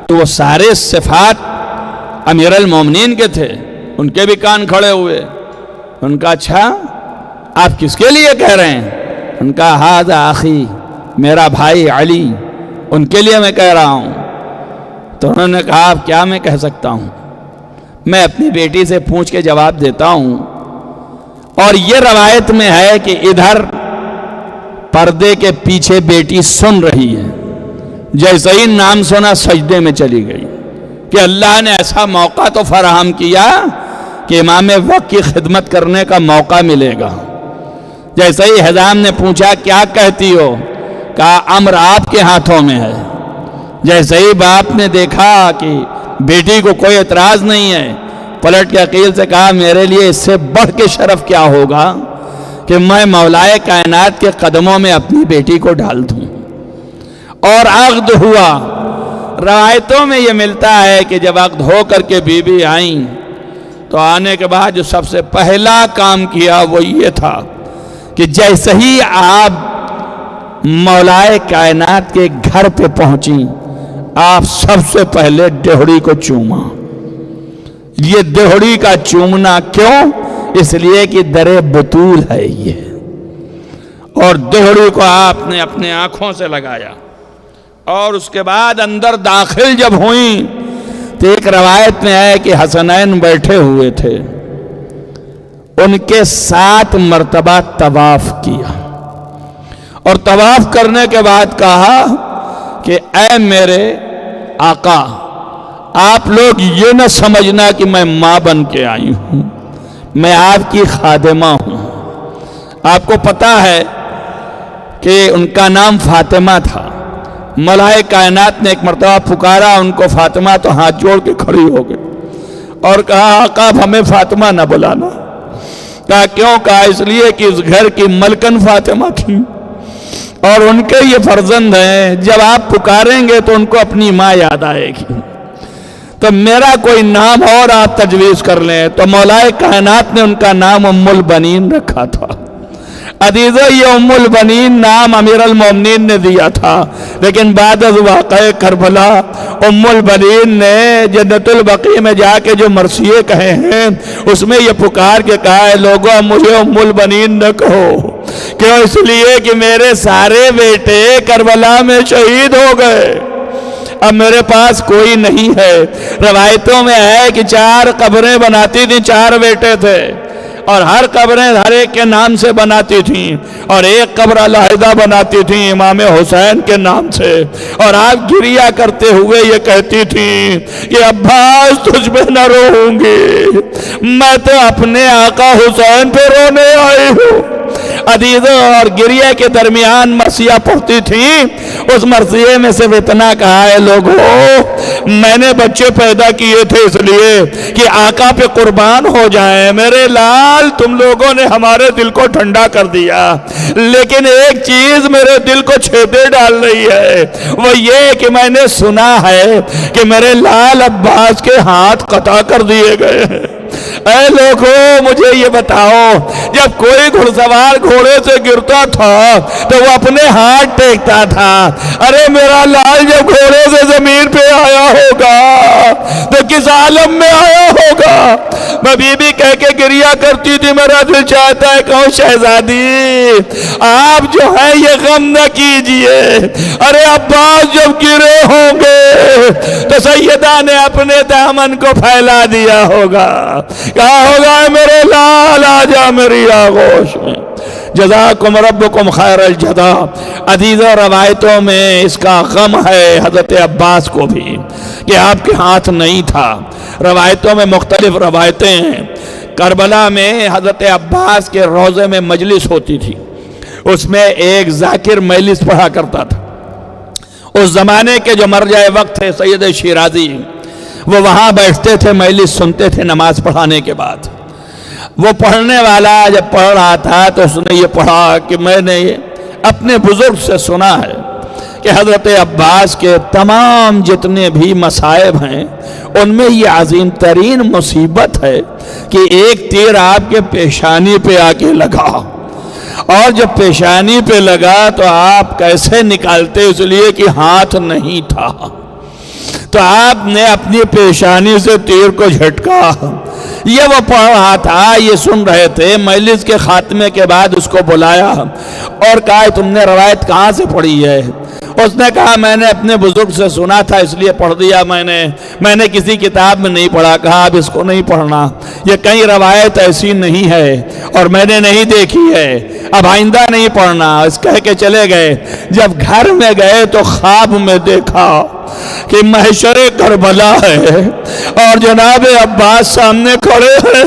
تو وہ سارے صفات امیر المومنین کے تھے. ان کے بھی کان کھڑے ہوئے. ان کا اچھا آپ کس کے لیے کہہ رہے ہیں؟ ان کا ھذا اخی، میرا بھائی علی، ان کے لیے میں کہہ رہا ہوں. تو انہوں نے کہا اب کیا میں کہہ سکتا ہوں، میں اپنی بیٹی سے پوچھ کے جواب دیتا ہوں. اور یہ روایت میں ہے کہ ادھر پردے کے پیچھے بیٹی سن رہی ہے. جیسے ہی نام سنا سجدے میں چلی گئی کہ اللہ نے ایسا موقع تو فراہم کیا کہ امام وقت کی خدمت کرنے کا موقع ملے گا. جیسے ہی حزام نے پوچھا کیا کہتی ہو، کہا امر آپ کے ہاتھوں میں ہے. جیسے ہی باپ نے دیکھا کہ بیٹی کو کوئی اعتراض نہیں ہے، پلٹ کے عقیل سے کہا میرے لیے اس سے بڑھ کے شرف کیا ہوگا کہ میں مولائے کائنات کے قدموں میں اپنی بیٹی کو ڈال دوں. اور عقد ہوا. روایتوں میں یہ ملتا ہے کہ جب عقد ہو کر کے بیوی آئیں تو آنے کے بعد جو سب سے پہلا کام کیا وہ یہ تھا کہ جیسے ہی آپ مولائے کائنات کے گھر پہ پہنچیں آپ سب سے پہلے دہڑی کو چوما. یہ دہڑی کا چومنا کیوں؟ اس لیے کہ در بطول ہے یہ. اور دہڑی کو آپ نے اپنے آنکھوں سے لگایا اور اس کے بعد اندر داخل جب ہوئیں تو ایک روایت میں ہے کہ حسنین بیٹھے ہوئے تھے، ان کے 7 مرتبہ طواف کیا اور طواف کرنے کے بعد کہا کہ اے میرے آقا، آپ لوگ یہ نہ سمجھنا کہ میں ماں بن کے آئی ہوں، میں آپ کی خادمہ ہوں۔ آپ کو پتا ہے کہ ان کا نام فاطمہ تھا۔ ملائکہ کائنات نے ایک مرتبہ پکارا ان کو فاطمہ، تو ہاتھ جوڑ کے کھڑی ہو گئی اور کہا آقا اب ہمیں فاطمہ نہ بلانا۔ کہا کیوں؟ کہا اس لیے کہ اس گھر کی ملکن فاطمہ تھی اور ان کے یہ فرزند ہیں، جب آپ پکاریں گے تو ان کو اپنی ماں یاد آئے گی، تو میرا کوئی نام اور آپ تجویز کر لیں۔ تو ملائکہ کائنات نے ان کا نام ام البنین رکھا تھا۔ عزیزو، یہ ام البنین نام امیر المومنین نے دیا تھا، لیکن بعد از واقع کربلا ام البنین نے جنت البقیع میں جا کے جو مرثیے کہے ہیں اس میں یہ پکار کے کہا ہے لوگوں مجھے ام البنین نہ کہو، کیوں؟ اس لیے کہ میرے سارے بیٹے کربلا میں شہید ہو گئے، اب میرے پاس کوئی نہیں ہے۔ روایتوں میں ہے کہ 4 قبریں بناتی تھیں، 4 بیٹے تھے اور ہر قبریں ہر ایک کے نام سے بناتی تھیں، اور ایک قبر علیحدہ بناتی تھیں امام حسین کے نام سے، اور آپ گریہ کرتے ہوئے یہ کہتی تھیں کہ عباس تجھ پہ نہ روؤں گی، میں تو اپنے آقا حسین پہ رونے آئی ہوں۔ عزیزوں، اور گریہ کے درمیان مرثیہ پڑھتی تھیں، اس مرثیے میں صرف اتنا کہا ہے لوگوں میں نے بچے پیدا کیے تھے اس لیے کہ آقا پہ قربان ہو جائیں، میرے لال تم لوگوں نے ہمارے دل کو ٹھنڈا کر دیا، لیکن ایک چیز میرے دل کو چھیدے ڈال رہی ہے، وہ یہ کہ میں نے سنا ہے کہ میرے لال عباس کے ہاتھ قطع کر دیے گئے ہیں۔ اے لوگوں مجھے یہ بتاؤ، جب کوئی گھڑ سوار گھوڑے سے گرتا تھا تو وہ اپنے ہاتھ ٹیکتا تھا، ارے میرا لال جب گھوڑے سے زمین پہ آیا ہوگا تو کس عالم میں آیا ہوگا؟ میں بی بی کہہ کے گریہ کرتی تھی، میرا دل چاہتا ہے کہو شہزادی آپ جو ہے یہ غم نہ کیجئے، ارے عباس جب گرے ہوں گے تو سیدہ نے اپنے دامن کو پھیلا دیا ہوگا، کہا ہوگا میرے لال آجا میری آغوش میں۔ جزاکم ربکم خیر الجزا۔ عزیزوں، روایتوں میں اس کا غم ہے حضرت عباس کو بھی کہ آپ کے ہاتھ نہیں تھا۔ روایتوں میں مختلف روایتیں ہیں۔ کربلا میں حضرت عباس کے روضے میں مجلس ہوتی تھی، اس میں ایک ذاکر مجلس پڑھا کرتا تھا۔ اس زمانے کے جو مرجع وقت تھے سید شیرازی، وہ وہاں بیٹھتے تھے، مجلس سنتے تھے نماز پڑھانے کے بعد۔ وہ پڑھنے والا جب پڑھ رہا تھا تو اس نے یہ پڑھا کہ میں نے اپنے بزرگ سے سنا ہے کہ حضرت عباس کے تمام جتنے بھی مصائب ہیں ان میں یہ عظیم ترین مصیبت ہے کہ ایک تیر آپ کے پیشانی پہ آ کے لگا، اور جب پیشانی پہ لگا تو آپ کیسے نکالتے، اس لیے کہ ہاتھ نہیں تھا، تو آپ نے اپنی پیشانی سے تیر کو جھٹکا۔ یہ وہ پڑھ رہا تھا، یہ سن رہے تھے۔ مجلس کے خاتمے کے بعد اس کو بلایا اور کہا تم نے روایت کہاں سے پڑھی ہے؟ اس نے کہا میں نے اپنے بزرگ سے سنا تھا اس لیے پڑھ دیا، میں نے کسی کتاب میں نہیں پڑھا۔ کہا اب اس کو نہیں پڑھنا، یہ کہیں روایت ایسی نہیں ہے اور میں نے نہیں دیکھی ہے، اب آئندہ نہیں پڑھنا۔ اس کہہ کے چلے گئے۔ جب گھر میں گئے تو خواب میں دیکھا کہ محشر کربلا ہے اور جناب عباس سامنے کھڑے ہیں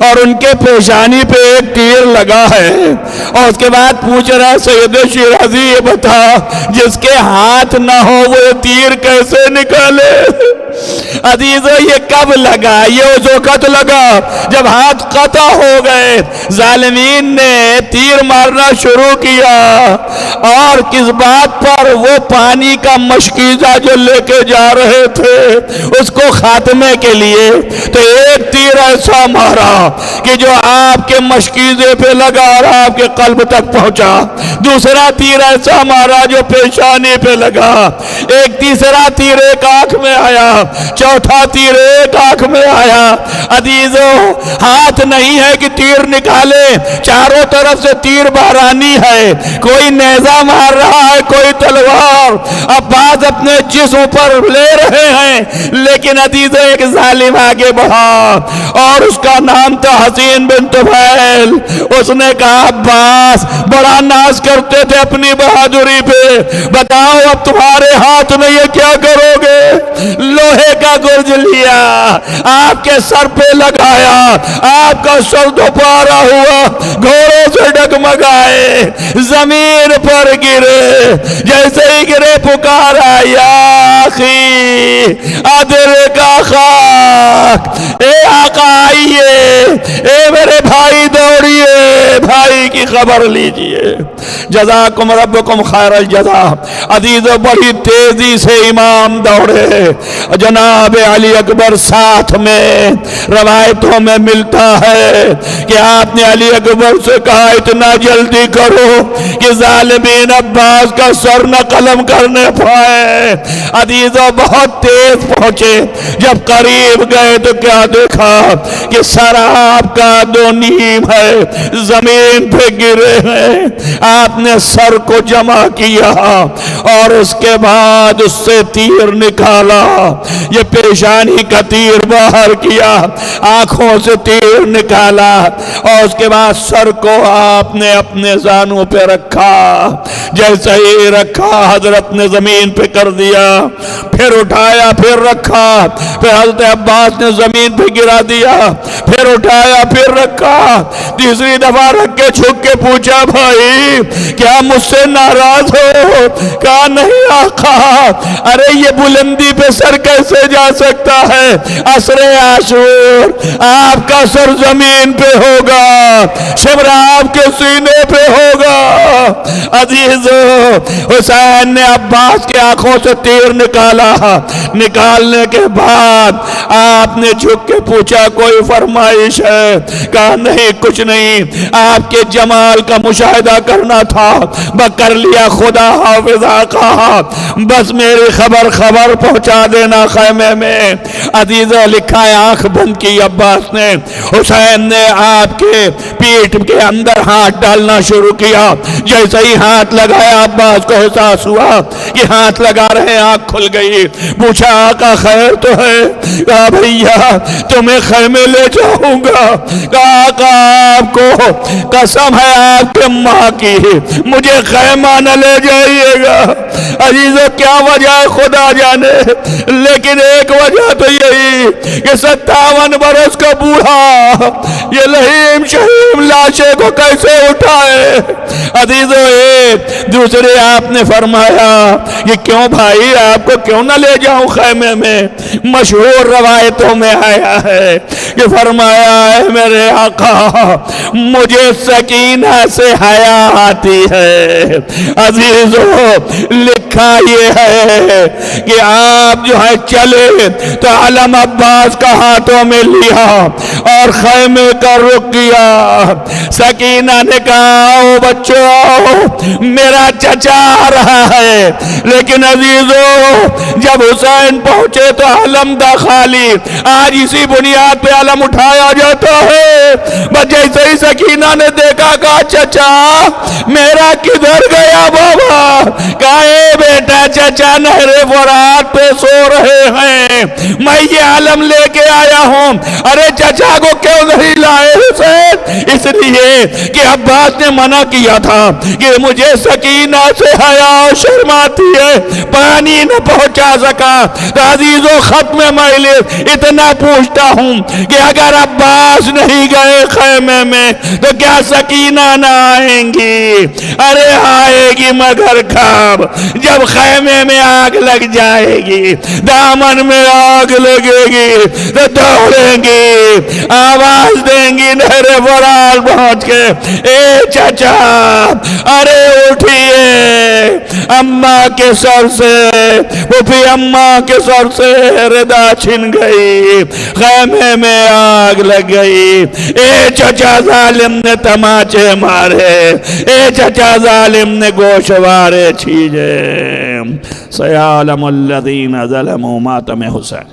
اور ان کے پیشانی پہ ایک تیر لگا ہے، اور اس کے بعد پوچھ رہا سید شیرازی یہ بتا جس کے ہاتھ نہ ہو وہ تیر کیسے نکالے؟ عزیزو، یہ کب لگا؟ یہ اس وقت لگا جب ہاتھ قطع ہو گئے، ظالمین نے تیر مارنا شروع کیا، اور کس بات پر؟ وہ پانی کا مشکیزہ جو لے کے جا رہے تھے اس کو خاتمے کے لیے، تو ایک تیر ایسا مارا کہ جو آپ کے مشکیزے پہ لگا اور آپ کے قلب تک پہنچا، دوسرا تیر ایسا مارا جو پیشانی پہ لگا، ایک تیسرا تیر ایک آنکھ میں آیا، چوتھا تیر ایک آنکھ میں آیا۔ عزیزو ہاتھ نہیں ہے کہ تیر نکالے، چاروں طرف سے تیر بارانی ہے، کوئی نیزہ مار رہا ہے، کوئی تلوار۔ عباس اپنے جسم پر لے رہے ہیں، لیکن عزیزو ایک ظالم آگے بڑھا اور اس کا نام تھا حسین بن طفیل۔ اس نے کہا عباس بڑا ناز کرتے تھے اپنی بہادری پہ، بتاؤ اب تمہارے ہاتھ میں یہ کیا کرو گے؟ لوہے کا گرج لیا، آپ کے سر پہ لگایا، آپ کا سر دوپارا ہوا، گھوڑوں سے ڈگمگائے، زمین پر گرے، جیسے ہی گرے پکارا یا اخی ادر کا خاک، اے آقا آئیے، اے میرے بھائی دوڑیے، بھائی کی خبر لیجئے۔ جزاکم ربکم خیر الجزا۔ عزیزو بڑی تیزی سے امام دوڑے، جناب علی اکبر ساتھ میں۔ روایتوں میں ملتا ہے کہ آپ نے علی اکبر سے کہا اتنا جلدی کرو کہ ظالمین عباس کا سر نہ قلم کرنے پائے۔ عزیزو بہت تیز پہنچے، جب قریب گئے تو کیا دیکھا کہ سر آپ کا دو نیم ہے، زمین پہ گرے ہیں۔ آپ نے سر کو جمع کیا اور اس کے بعد اس سے تیر نکالا، یہ پیشانی کا تیر باہر کیا، آنکھوں سے تیر نکالا، اور اس کے بعد سر کو آپ نے اپنے زانوں پہ رکھا۔ جیسے ہی رکھا حضرت نے زمین پہ کر دیا، پھر اٹھایا، پھر رکھا، پھر حضرت عباس نے زمین پہ گرا دیا، پھر اٹھایا، پھر رکھا۔ تیسری دفعہ رکھ کے جھک کے پوچھا بھائی کیا مجھ سے ناراض ہو؟ کہا نہیں آقا، ارے یہ بلندی پہ سر کیسے جا سکتا ہے؟ عصر عاشور آپ کا سر زمین پہ ہوگا، شمر آپ کے سینے پہ ہوگا۔ عزیزو حسین نے عباس کے آنکھوں سے تیر نکالا، نکالنے کے بعد آپ نے جھک کے پوچھا کوئی فرمائش ہے؟ کہا نہیں کچھ نہیں، آپ کے جمال کا مشاہدہ کرنا تھا، کر لیا خدا حافظ آقا، بس میری خبر پہنچا دینا خیمے میں۔ عزیزو لکھا ہے آنکھ بند کی عباس نے، حسین نے آپ کے پیٹھ کے اندر ہاتھ ڈالنا شروع کیا، جیسے ہی ہاتھ لگایا عباس کو احساس ہوا کہ ہاتھ لگا رہے، آنکھ کھل گئی۔ پوچھا آقا خیر تو ہے؟ کہا بھیا تمہیں خیمے لے جاؤں گا۔ کہا آقا آپ کو قسم ہے آپ کے ماں کی، مجھے خیمہ نہ لے جائیے گا۔ عزیزو کیا وجہ ہے خدا جانے، لیکن ایک وجہ تو یہی کہ 57 برس کا بوڑھا یہ لہیم شہیم لاشے کو کیسے اٹھائے۔ عزیزو ایک دوسرے آپ نے فرمایا یہ کیوں بھائی آپ کو کیوں نہ لے جاؤں خیمے میں؟ مشہور روایتوں میں آیا ہے کہ فرمایا ہے میرے آقا مجھے سکینہ سے حیا آتی ہے۔ عزیزو لکھا یہ ہے کہ آپ جو ہے چلے تو علم عباس کا ہاتھوں میں لیا اور خیمے کا رخ کیا۔ سکینہ نے کہا آؤ بچوں آؤ، میرا چچا آ رہا ہے۔ لیکن عزیزو جب حسین پہنچے تو علم دا خالی، آج اسی بنیاد پہ علم اٹھایا جاتا ہے۔ بس جیسے ہی سکینہ نے دیکھا کہا چچا میرا کدھر گیا بابا؟ کہا اے بیٹا چچا نہر فرات پہ سو رہے ہیں، میں یہ علم لے کے آیا ہوں۔ ارے چچا کو کیوں نہیں لائے حسین؟ اس لیے کہ عباس نے منع کیا تھا کہ مجھے سکینہ سے حیا و شرم آتی ہے، پانی نہ پہنچا سکا۔ تو عزیزو ختم مجلس اتنا پوچھتا ہوں کہ اگر عباس نہیں گئے خیمے میں تو کیا سکینہ نہ آئیں گی؟ ارے آئے گی مگر کب؟ جب خیمے میں آگ لگ جائے گی، دامن میں آگ لگے گی تو دوڑیں گی، آواز دیں گی نہر فرات پہنچ کے اے چچا ارے اٹھئے، اماں کے سر سے پھوپھی اماں کے سر سے ردا چھن گئی، خیمے میں آگ لگ گئی۔ اے چچا ظالم نے تماچے مارے، اے چچا ظالم نے گوشوارے چھیجے، سیعلم الذین ظلموا ماتم حسین۔